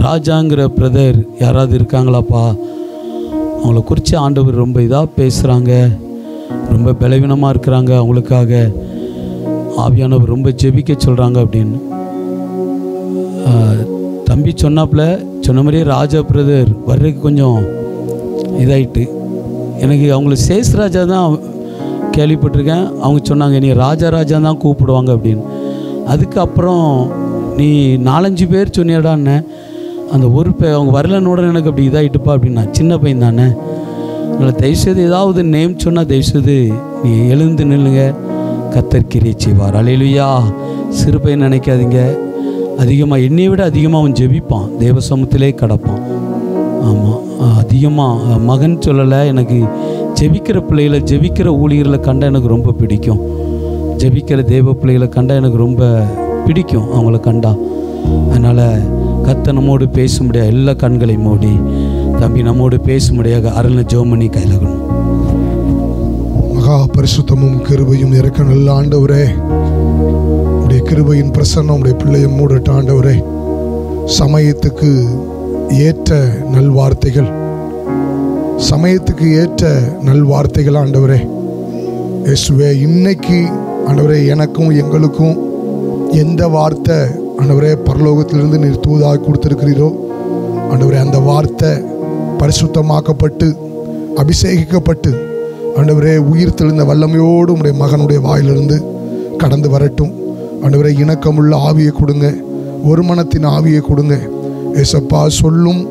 ராஜாங்கிற brother யாராவது இருக்காங்களாப்பா? அவங்கள குறித்து ஆண்டவர் ரொம்ப இதாக பேசுகிறாங்க, ரொம்ப பலவீனமாக இருக்கிறாங்க, அவங்களுக்காக ஆவியானவர் ரொம்ப ஜெபிக்க சொல்கிறாங்க அப்படின்னு தம்பி சொன்னாப்புல. சொன்ன மாதிரியே ராஜா பிரதர் வர்றதுக்கு கொஞ்சம் இதாயிட்டு. எனக்கு அவங்கள சேஸ்ராஜா தான் கேள்விப்பட்டிருக்கேன். அவங்க சொன்னாங்க நீ ராஜா தான் கூப்பிடுவாங்க அப்படின்னு. அதுக்கப்புறம் நீ 4-5 பேர் சொன்னியடான்னு அந்த ஒரு அவங்க வரலன்னோட எனக்கு அப்படி இதாகிட்டுப்பா அப்படின்னா. சின்ன பையன் தானே, அதனால் தயவுசெய்து ஏதாவது நேம் சொன்னால் தயவுசெய்து நீ எழுந்து நில்லுங்க, கர்த்தர் கிரியை செய்வார். அல்லேலூயா. சிறு பையன் நினைக்காதீங்க. அதிகமாக என்னை விட அதிகமாக அவன் ஜெபிப்பான், தேவ சமூகத்திலே கிடப்பான். ஆமாம், அதிகமாக மகன் சொல்லலை, எனக்கு ஜெபிக்கிற பிள்ளைகளை ஜெபிக்கிற ஊழியர்களை கண்டால் எனக்கு ரொம்ப பிடிக்கும். ஜெபிக்கிற தேவ பிள்ளைகளை கண்டால் எனக்கு ரொம்ப பிடிக்கும், அவங்கள கண்டா. அதனால் கர்த்தர் நம்மோடு பேச முடியாது. எல்லா கண்களையும் மூடி தம்பி நம்மோடு பேச முடியாது. அருள் ஜோமணி கையிலகணும். மகா பரிசுத்தமும் கிருபையும் இருக்க நல்ல ஆண்டவரே, உடைய கிருபையின் பிரசன்னம் உடைய பிள்ளையை மூடட்ட ஆண்டவரே. சமயத்துக்கு ஏற்ற நல்வார்த்தைகள், சமயத்துக்கு ஏற்ற நல்வார்த்தைகள் ஆண்டவரே. இயேசுவே, இன்னைக்கு ஆண்டவரே எனக்கும் எங்களுக்கும் எந்த வார்த்தை ஆண்டவரே பரலோகத்திலிருந்து நீர் தூதாக கொடுத்திருக்கிறீரோ ஆண்டவரே, அந்த வார்த்தை பரிசுத்தமாக்கப்பட்டு அபிஷேகிக்கப்பட்டு ஆண்டவரே உயிர் தெளிந்த வல்லமையோடு உடைய மகனுடைய வாயிலிருந்து கடந்து வரட்டும். ஆண்டவரே, இணக்கமுள்ள ஆவியை கொடுங்க, ஒரு மனத்தின் ஆவியை கொடுங்க. ஏசப்பா, சொல்லும்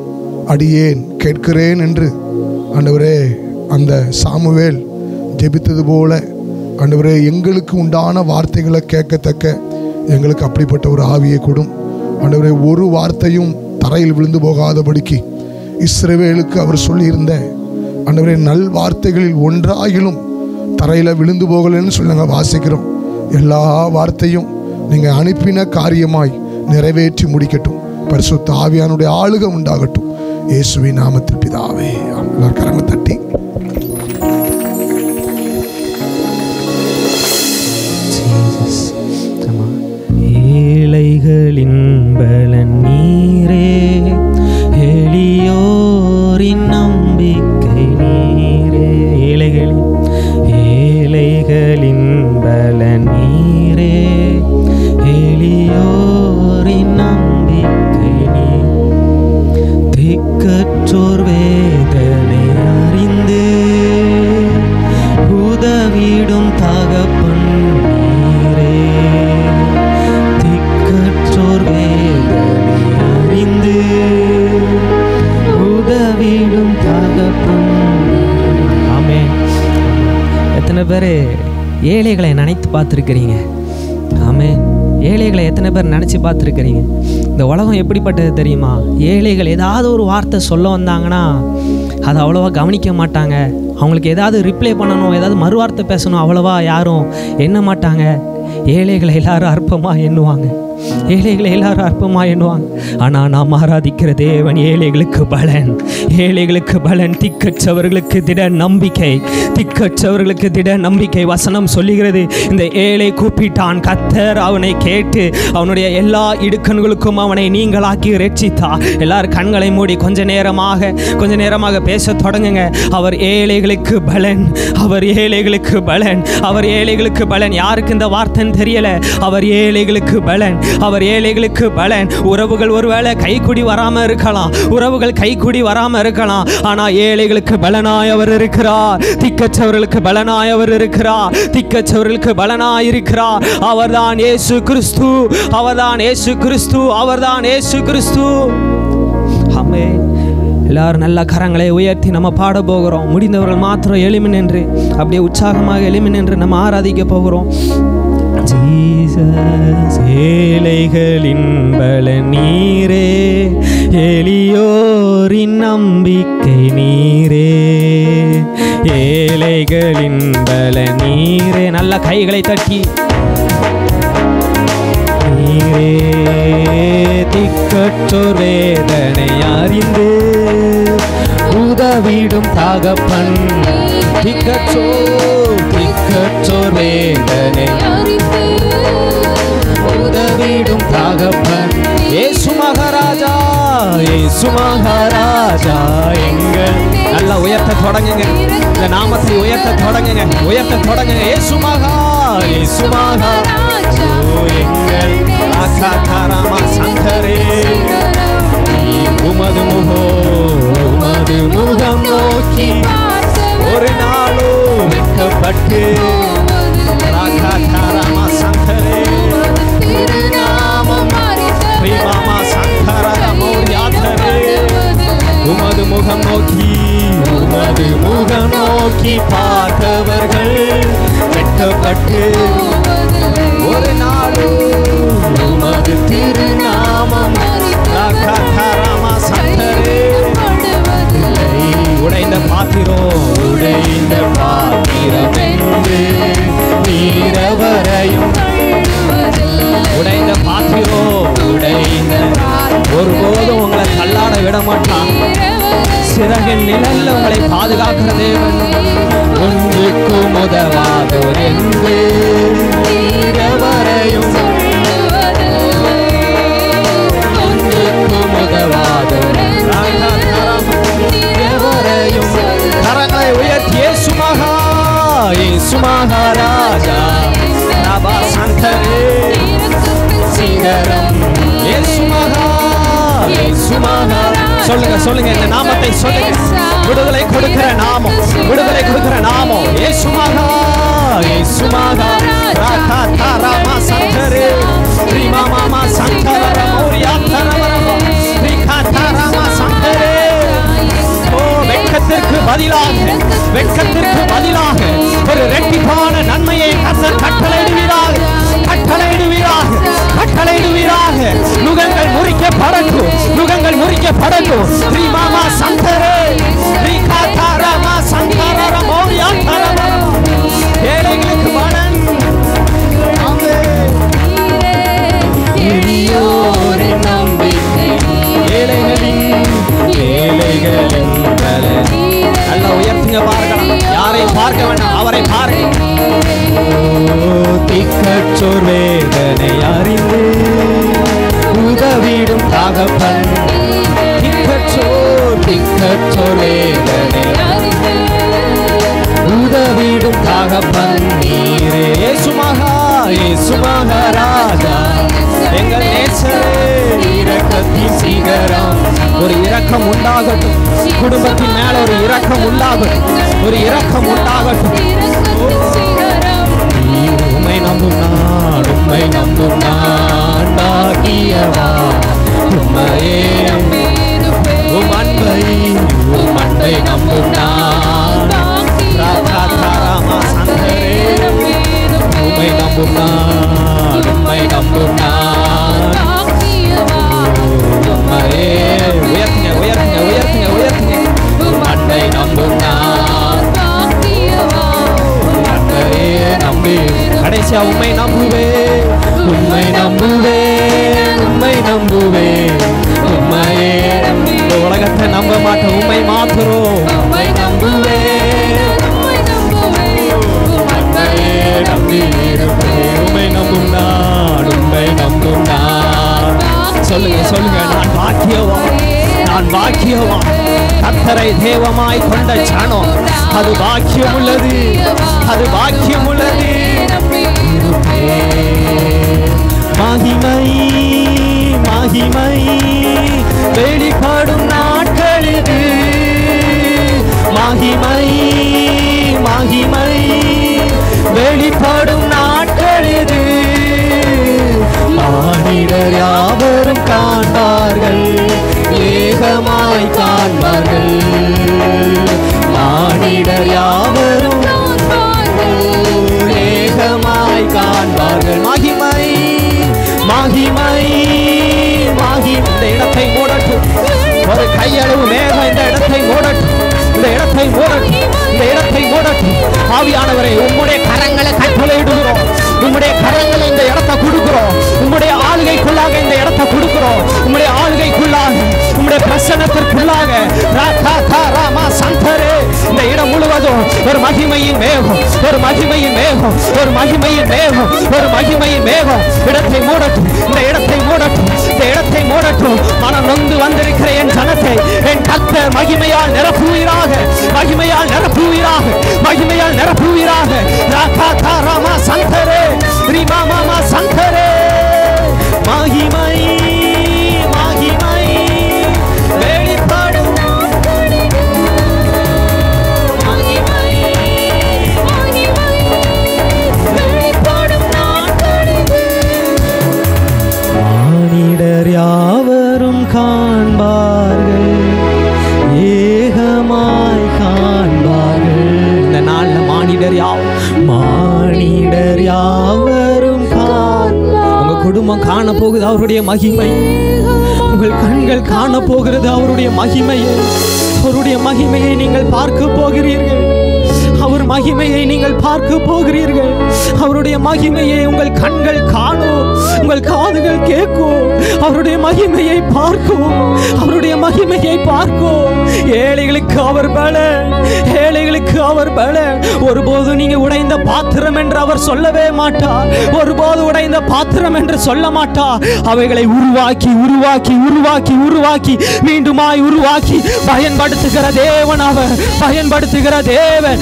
அடியேன் கேட்கிறேன் என்று ஆண்டவரே அந்த சாமுவேல் ஜெபித்தது போல ஆண்டவரே எங்களுக்கு உண்டான வார்த்தைகளை கேட்கத்தக்க எங்களுக்கு அப்படிப்பட்ட ஒரு ஆவியை கொடும். ஆண்டவரே, ஒரு வார்த்தையும் தரையில் விழுந்து போகாதபடிக்கு இஸ்ரவேலுக்கு அவர் சொல்லியிருந்த ஆண்டவரே நல் வார்த்தைகளில் ஒன்றாகிலும் தரையில் விழுந்து போகலன்னு சொல்லி நாங்கள் வாசிக்கிறோம். எல்லா வார்த்தையும் நீங்கள் அனுப்பின காரியமாய் நிறைவேற்றி முடிக்கட்டும். பரிசுத்த ஆவியானுடைய ஆளுகை உண்டாகட்டும். இயேசுவின் நாமத்தில் பிதாவே. எல்லாரும் கரங்களை தட்டி ஏழைகளின் பலன் நீரே, எளியோரின் நம்பிக்கை நீரே. ஏழைகளின் பலன் நீரே, எளியோரின் நம்பிக்கை நீர். திக்கற்றோர் வேதனை அறிந்து உதவிடும் தகப்பன் நீரே. திக்கற்றோர் வேதனை அறிந்து உதவிடும் தகப்பன். ஆமென். எத்தனை பேர் ஏழைகளை நினைத்து பார்த்துருக்கிறீங்க? ஆமென். ஏழைகளை எத்தனை பேர் நினச்சி பார்த்துருக்கிறீங்க? இந்த உலகம் எப்படிப்பட்டது தெரியுமா? ஏழைகள் ஏதாவது ஒரு வார்த்தை சொல்ல வந்தாங்கன்னா அதை அவ்வளோவா கவனிக்க மாட்டாங்க. அவங்களுக்கு ஏதாவது ரிப்ளை பண்ணணும், ஏதாவது மறுவார்த்தை பேசணும், அவ்வளோவா யாரும் எண்ண மாட்டாங்க. ஏழைகளை எல்லாரும் அற்பமாக எண்ணுவாங்க, ஏழைகளை எல்லாரும் அற்பமாக எண்ணுவாங்க. ஆனால் நாம் ஆராதிக்கிற தேவன் ஏழைகளுக்கு பலன், ஏழைகளுக்கு பலன். திக்கற்றவர்களுக்கு திட நம்பிக்கை, திக்கற்றவர்களுக்கு திட நம்பிக்கை. வசனம் சொல்லுகிறது, இந்த ஏழை கூப்பிட்டான், கர்த்தர் அவனை கேட்டு அவனுடைய எல்லா இடுக்கண்களுக்கும் அவனை நீங்களாக்கி ரட்சித்தார். எல்லாரும் கண்களை மூடி கொஞ்ச நேரமாக பேச தொடங்குங்க. அவர் ஏழைகளுக்கு பலன், அவர் ஏழைகளுக்கு பலன், அவர் ஏழைகளுக்கு பலன். யாருக்கு இந்த வார்த்தைன்னு தெரியல, அவர் ஏழைகளுக்கு பலன், அவர் ஏழைகளுக்கு பலன். உறவுகள் ஒருவேளை கைக்குடி வராம இருக்கலாம், உறவுகள் கைக்குடி வராம இருக்கலாம், ஆனா ஏழைகளுக்கு பலனாய் அவர் இருக்கிறார். திக்கற்றவர்களுக்கு பலனாய் அவர் இருக்கிறார், திக்கற்றவர்களுக்கு பலனாய் இருக்கிறார். அவர்தான் இயேசு கிறிஸ்து, அவர்தான் இயேசு கிறிஸ்து, அவர்தான் இயேசு கிறிஸ்து. ஆமென். எல்லாரும் நல்ல கரங்களை உயர்த்தி நம்ம பாட போகிறோம். முடிந்தவர்கள் மாத்திரம் எளிமை நின்று அப்படியே உற்சாகமாக எளிமை நின்று நம்ம ஆராதிக்க போகிறோம். ஜீசஸ். ஏழைகளின் பலன் நீரே, எளியோரின் நம்பிக்கை நீரே. ஏழைகளின் பலன் நீரே. நல்ல கைகளை தட்டி நீரே. திக்கற்றோர் வேதனை அறிந்து உதவிடும் தகப்பன். திக்கற்றோர் வேதனை உதவிடும் தகப்பன். இயேசு மகாராஜா, இயேசு மகாராஜா எங்கள். நல்லா உயர்த்த தொடங்குங்க, இந்த நாமத்தை உயர்த்த தொடங்குங்க, உயர்த்த தொடங்குங்க. இயேசு மகா, இயேசு மகா எங்கள் ஆகாரமா சந்தரே. உமது முகம் நோக்கி ஒரு நாளும் வெட்கப்பட்டு ஆகாரமா சந்தரே. மாமா சந்தரமோ யாத்தரே. உமது முகம் நோக்கி, உமது முகம் நோக்கி பார்த்தவர்கள் வெட்கப்பட்டு ஒரு நாளும் உமது திருநாமம் உடைந்த பாத்திரம், உடைந்த பாத்திரம் என்று நீரவரையும். உடைந்த பாத்திரம், உடைந்த ஒருபோதும் உங்களை தள்ளாட விட மாட்டான். சிறகின் நிழல்ல உங்களை பாதுகாக்கிற தேவன். ஒன்றுக்கும் உதவாதோர் என்று நீரவரையும். ஒன்றுக்கும் உதவாதோர் நீரவரையும். கரங்களை உயர்த்தி இயேசு மகா, இயேசு மகாராஜா நபா சந்தரே சிகரம். இயேசு மகா, இயேசு மகா. சொல்லுங்க சொல்லுங்க, இந்த நாமத்தை சொல்லுங்க. விடுதலை கொடுக்கிற நாமம், விடுதலை கொடுக்கிற நாமம். இயேசு மகா, இயேசு மகா ராகா தாராமா சந்தரே ரீமா மாமா சந்தர மௌரியா தரவரமா ரீகா தாராமா சந்தரே. ஓ வெட்கத்திற்கு பதிலாக, வெட்கத்திற்கு பதிலாக ஒரு இரட்டிப்பான நன்மையை கர்த்தர் கட்டளையிடுவீராக, கட்டளையிடுவீராக, கட்டளையிடுவீராக. நுகங்கள் முறிக்கப்படட்டும், நுகங்கள் முறிக்கப்படட்டும். ஸ்ரீ மாமா சந்தரே ரீகா தாராமா சந்தர மௌரியா தரவரமா. ஏழைகளுக்கு பலன். எளியோரின் நம்பிக்கை, ஏழைகளின் ஏழைகளின் பலன். நல்லா உயர்த்துங்க, பார்க்கலாம். யாரை பார்க்க வேண்டாம், அவரை பாருங்க. திக்கச்சோர் வேதனை அறிந்து உதவிடும் தகப்பன். திக்கச்சோர், திக்கச்சோர் வேதனை உதவிடும் தகப்பன் நீரே. இயேசு மகா, இயேசு மகாராஜா எங்கள் நேசரே. இரக்கத்தின் சிகரம். ஒரு இரக்கம் உண்டாகட்டும், குடும்பத்தின் மேல ஒரு இரக்கம் உண்டாகட்டும், ஒரு இரக்கம் உண்டாகட்டும். உம்மை நம்பும் நான், உம்மை நம்பும் நாண்டாகியவா. உம்மையே உம் அன்பை, உம் அன்பை நம்பும் நான். ராகாதாராமா சந்தரே. உம்மை நம்பும் நான், உம்மை நம்பும் நான். உம்மையே உயர்த்துங்க, உயர்த்துங்க, உயர்த்துங்க, உயர்த்துங்க. உம் அன்பை நம்பும் நான். அன்பையே நம்பி கடைசியா உம்மை நம்புவே, உம்மை நம்புவே, உம்மை நம்புவே. உம்மையே இந்த உலகத்தை நம்ப மாட்டோம், உம்மை மாத்துறோம். உம்மை நம்புவே, நம்பி இருப்பேன். உம்மை நம்பும் நான், உம்மை நம்பும் நான். சொல்லுங்க சொல்லுங்க, நான் பாக்கியவான், நான் பாக்கியவான். கர்த்தரை தேவமாய் கொண்ட ஜனம் அது பாக்கியம் உள்ளது, அது பாக்கியம் உள்ளது. மகிமை மகிமை வெளிப்படும் நாட்கள் இது. மகிமை மகிமை வெளிப்படும் நாட்கள் இது. மானிடர் யாவரும் காண்பார்கள், ஏகமாய் காண்பார்கள். மானிடர் யாவரும் ஏகமாய் காண்பார்கள். மகிமை மகிமை மகிமை. இந்த இடத்தை மூடட்டும், ஒரு கையளவு மேகம் இந்த இடத்தை மூடட்டும், இந்த இடத்தை மூடட்டும், இந்த இடத்தை மூடட்டும். ஆவியானவரே, உம்முடைய கரங்களை கட்டளையிடுகிறோம், உம்முடைய கரங்களை இந்த இடத்தை கொடுக்கிறோம், உம்முடைய ஆளுகைக்குள்ளாக இந்த இடத்தை கொடுக்கிறோம், உம்முடைய ஆளுகைக்குள்ளாக, உம்முடைய பிரசன்னத்திற்குள்ளாக ராமா சந்தரே இந்த இடம் முழுவதும் மேகம், ஒரு மகிமையின் மேகம், ஒரு மகிமையின் மேகம், ஒரு மகிமையின் மேகம், ஒரு மகிமையின் மேகம் இடத்தை மூடட்டும், இந்த இடத்தை மூடட்டும், இந்த இடத்தை மூடட்டும். மனம் நொந்து வந்திருக்கிற என் ஜனத்தை என் கர்த்தர் மகிமையால் நிரப்புவீராக, மகிமையால் நிரப்புவீராக, மகிமையால் நிரப்புவீராக. ராகா ராமா சந்தரே ரீமா மாமா சந்தரே. மகிமை மகிமை வெளிப்படும், மகிமை மகிமை வெளிப்படும் நாட்களிலே மானிடர் யாவரும் காண்பார்கள், ஏகமாய் காண்பார்கள். இந்த நாள்ல மானிடர் யாவரும் உங்க குடும்பம் காண போகுது அவருடைய மகிமை, உங்கள் கண்கள் காண போகிறது அவருடைய மகிமையை. அவருடைய மகிமையை நீங்கள் பார்க்க போகிறீர்கள், அவர் மகிமையை நீங்கள் பார்க்க போகிறீர்கள். அவருடைய மகிமையை உங்கள் கண்கள் காணும், உங்கள் காதுகள் கேட்கும், அவருடைய மகிமையை பார்க்கும், அவருடைய மகிமையை பார்க்கும். ஏழைகளுக்கு அவர் பலன், ஏழைகளுக்கு அவர் பலன். ஒருபோது நீங்க உடைந்த பாத்திரம் என்று அவர் சொல்லவே மாட்டார், ஒருபோது உடைந்த பாத்திரம் என்று சொல்ல மாட்டார். அவைகளை உருவாக்கி உருவாக்கி உருவாக்கி உருவாக்கி மீண்டுமாய் உருவாக்கி பயன்படுத்துகிற தேவன் அவர், பயன்படுத்துகிற தேவன்.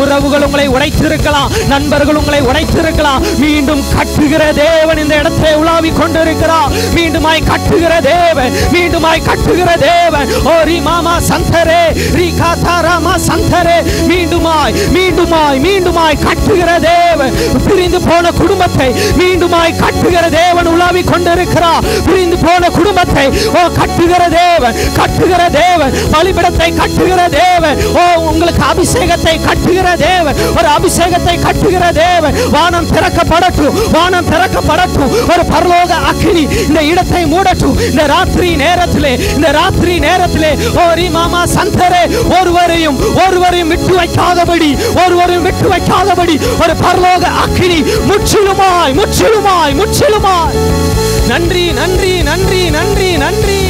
உறவுகள் உங்களை உடைத்திருக்கலாம், நண்பர்கள் உங்களை உடைத்திருக்கலாம், மீண்டும் கட்டுகிற தேவன் இந்த இடத்தை உலாவி கொண்டிருக்கிறார். மீண்டுமாய் கட்டுகிற தேவன், மீண்டுமாய் கட்டுகிற தேவன். ஓ ரீ மாமா சந்தரே ரீ காதாராமா சந்தரே. மீண்டுமாய் மீண்டுமாய் மீண்டுமாய் கட்டுகிற தேவன். பிரிந்து போன குடும்பத்தை மீண்டுமாய் கட்டுகிற தேவன் உலாவி கொண்டிருக்கிறார். பிரிந்து போன குடும்பத்தை ஓ கட்டுகிற தேவன், கட்டுகிற தேவன். பலிபீடத்தை கட்டுகிற தேவன். ஓ உங்களுக்கு அபிஷேகத்தை கட்டுகிற தேவன், ஒரு அபிஷேகத்தை கட்டுகிற தேவன். வானம் திறக்கப்படட்டும், வானம் திறக்கப்படட்டும். ஒரு பரலோக அக்கினி இந்த இடத்தை மூடட்டும். இந்த ராத்திரி நேரத்திலே, இந்த ராத்திரி நேரத்திலே ஓ ரீ மாமா சந்தரே ஒருவரையும் விட்டு வைக்காதபடி, ஒருவரையும் விட்டு வைக்காதபடி ஒரு பரலோக அக்கினி முற்றிலுமாய் முற்றிலுமாய் முற்றிலுமாய். நன்றி நன்றி நன்றி நன்றி நன்றி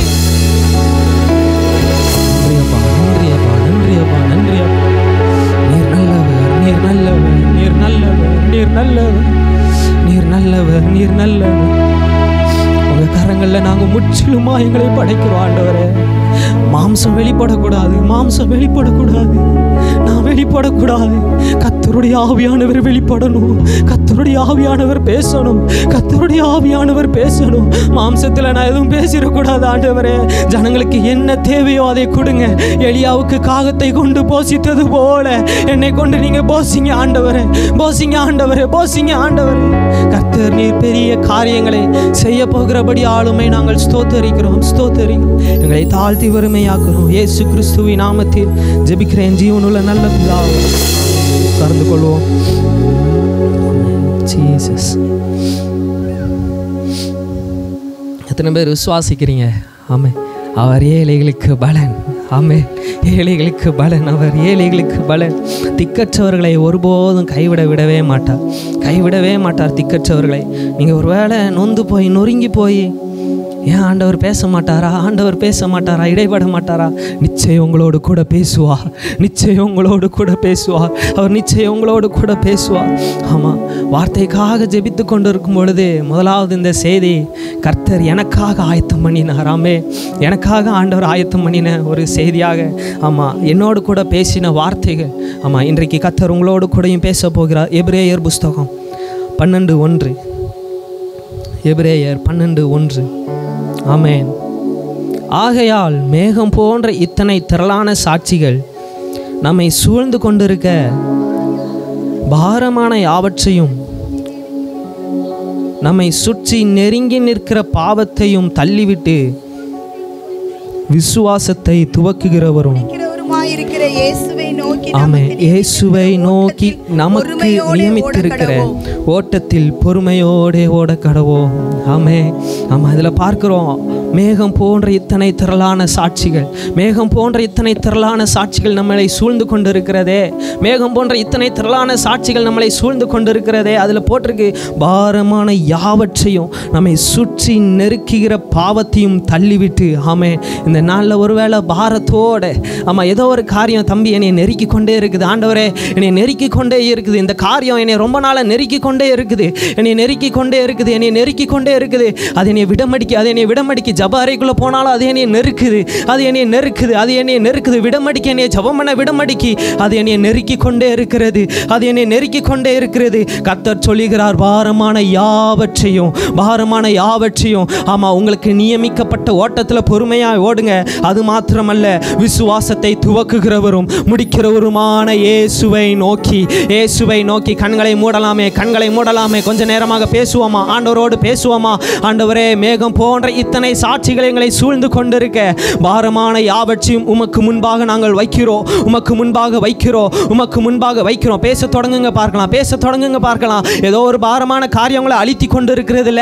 நீர் நல்லவர், நீர் நல்லவர், நீர் நல்லவர், நீர் நல்லவர், நீர் நல்லவர். உங்க கரங்கள்ல நாங்க முற்றிலுமா எங்களை படைக்கிறோம் ஆண்டவரே. மாம்சம் வெளிப்படக்கூடாது, மாம்சம் வெளிப்படக்கூடாது, நான் வெளிப்படக்கூடாது. கர்த்தருடைய ஆவியானவர் வெளிப்படணும், கர்த்தருடைய ஆவியானவர் பேசணும், கர்த்தருடைய ஆவியானவர் பேசணும். மாம்சத்துல நான் எதுவும் பேசிடக்கூடாது ஆண்டவரே. ஜனங்களுக்கு என்ன தேவையோ அதை கொடுங்க. எலியாவுக்கு காகத்தை கொண்டு போசித்தது போல என்னை கொண்டு நீங்க போசிங்க ஆண்டவரே, போசிங்க ஆண்டவரே, போசிங்க ஆண்டவரே. கர்த்தர் நீர் பெரிய காரியங்களை செய்ய போகிறபடி ஆளுமை நாங்கள் ஸ்தோத்தரிக்கிறோம், ஸ்தோத்தரிக்கிறோம். எங்களை தாழ்த்தி வறுமையாக்குறோம். இயேசு கிறிஸ்துவின் நாமத்தில் ஜெபிக்கிறேன் ஜீவனுள்ள நல்ல பிதாவே. கலந்து கொள்வோம். ஜீசஸ். எத்தனை பேர் விசுவாசிக்கிறீங்க? ஆமே, அவர் ஏழைகளுக்கு பலன். ஆமே, ஏழைகளுக்கு பலன், அவர் ஏழைகளுக்கு பலன். திக்கற்றவர்களை ஒருபோதும் விடவே மாட்டார், கைவிடவே மாட்டார் திக்கற்றவர்களை. நீங்கள் ஒரு வேளை நொந்து போய் நொறுங்கி போய் ஏன் ஆண்டவர் பேச மாட்டாரா, ஆண்டவர் பேச மாட்டாரா, இடைப்பட மாட்டாரா? நிச்சயம் உங்களோடு கூட பேசுவார், நிச்சயம் உங்களோடு கூட பேசுவார், அவர் நிச்சயம் உங்களோடு கூட பேசுவார். ஆமாம், வார்த்தைக்காக ஜெபித்து கொண்டு இருக்கும் பொழுது முதலாவது இந்த செய்தி கர்த்தர் எனக்காக ஆயத்தம் பண்ணினாராமே, எனக்காக ஆண்டவர் ஆயத்தம் பண்ணின ஒரு செய்தியாக. ஆமாம், என்னோடு கூட பேசின வார்த்தைகள். ஆமாம், இன்றைக்கு கர்த்தர் உங்களோடு கூடயும் பேச போகிறார். எபிரேயர் புஸ்தகம் 12:1, எபிரேயர் 12:1. ஆமென். ஆகையால் மேகம் போன்ற இத்தனை திரளான சாட்சிகள் நம்மை சூழ்ந்து கொண்டிருக்க பாரமான யாவற்றையும் நம்மை சுற்றி நெருங்கி நிற்கிற பாவத்தையும் தள்ளிவிட்டு விசுவாசத்தை துவக்குகிறவரும் இயேசுவை நோக்கி நமக்கு நியமித்திருக்கிற ஓட்டத்தில் பொறுமையோடு ஓட கடவோம். ஆமே, ஆமாம், இதில் பார்க்கிறோம் மேகம் போன்ற இத்தனை திரளான சாட்சிகள், மேகம் போன்ற இத்தனை திரளான சாட்சிகள் நம்மளை சூழ்ந்து கொண்டிருக்கிறதே, மேகம் போன்ற இத்தனை திரளான சாட்சிகள் நம்மளை சூழ்ந்து கொண்டிருக்கிறதே. அதில் போட்டிருக்கு பாரமான யாவற்றையும் நம்மை சுற்றி நெருக்குகிற பாவத்தையும் தள்ளிவிட்டு. ஆமே, இந்த நாளில் ஒருவேளை பாரத்தோடு ஆமாம் ஏதோ ஒரு காரியம் தம்பி என்னை நெருக்கி கொண்டே இருக்குது. ஆண்டவரே என்னை நெருக்கி கொண்டே இருக்குது. இந்த காரியம் என்னை ரொம்ப நாளாக நெருக்கி கொண்டே இருக்குது. என்னை நெருக்கி கொண்டே இருக்குது. என்னை நெருக்கி கொண்டே இருக்குது. அது என்னை விடமடிக்கு. அது என்னை விடமடிக்கு. ஜப அறைக்குள்ளே போனாலும் அது என்னை நெருக்குது. அது என்னை நெருக்குது. அது என்னை நெருக்குது. விடமடிக்கு. என்னை ஜபம் பண்ண விடமடிக்கு. அது என்னை நெருக்கி கொண்டே இருக்கிறது. அது என்னை நெருக்கி கொண்டே இருக்கிறது. கர்த்தர் சொல்லுகிறார், பாரமான யாவற்றையும் ஆமாம் உங்களுக்கு நியமிக்கப்பட்ட ஓட்டத்தில் பொறுமையாக ஓடுங்க. அது மாத்திரமல்ல, விசுவாசத்தை துவக்குகிறவரும் முடிக்கிறவருமான இயேசுவை நோக்கி கண்களை மூடலாமே. கொஞ்ச நேரமாக பேசுவோமா? ஆண்டவரோடு பேசுவோமா? ஆண்டவரே, மேகம் போன்ற இத்தனை சாட்சிகள் எங்களை சூழ்ந்து கொண்டிருக்க, பாரமான யாவற்றையும் உமக்கு முன்பாக நாங்கள் வைக்கிறோம். உமக்கு முன்பாக வைக்கிறோம். பேச தொடங்குங்க பார்க்கலாம். ஏதோ ஒரு பாரமான காரியங்களை அழித்தி கொண்டு இருக்கிறதுல,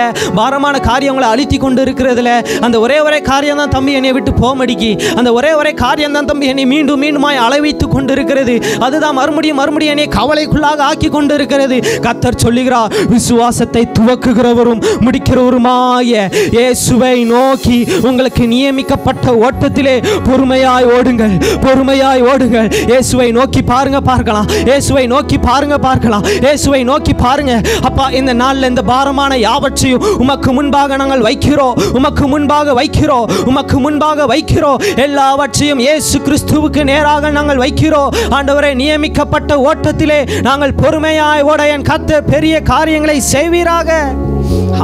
அந்த ஒரே காரியம் தான் தம்பி என்னை விட்டு போமடிக்கி. அந்த ஒரே காரியம் தான் தம்பி என்னை மீண்டுமாய் அளவைத்து கொண்டு இருக்கிறது. அதுதான் மறுபடியும் என்னை கவலைக்குள்ளாக ஆக்கி கொண்டு இருக்கிறது. கர்த்தர் சொல்லுகிறார், விசுவாசத்தை துவக்குகிறவரும் முடிக்கிறவருமாய இயேசுவை நோக்கி உங்களுக்கு நியமிக்கப்பட்ட ஓட்டத்திலே பொறுமையாய் ஓடுங்கள். இயேசுவை நோக்கி பார்க்கலாம். இயேசுவை நோக்கி பாருங்க. அப்பா, இந்த நாளில் இந்த பாரமான யாவற்றையும் உமக்கு முன்பாக நாங்கள் வைக்கிறோம். எல்லாவற்றையும் இயேசு கிறிஸ்துவுக்கு நேராக நாங்கள் வைக்கிறோம். ஆண்டவரே, நியமிக்கப்பட்ட ஓட்டத்திலே நாங்கள் பொறுமையாய் ஓட என் கர்த்தர் பெரிய காரியங்களை செய்வீராக.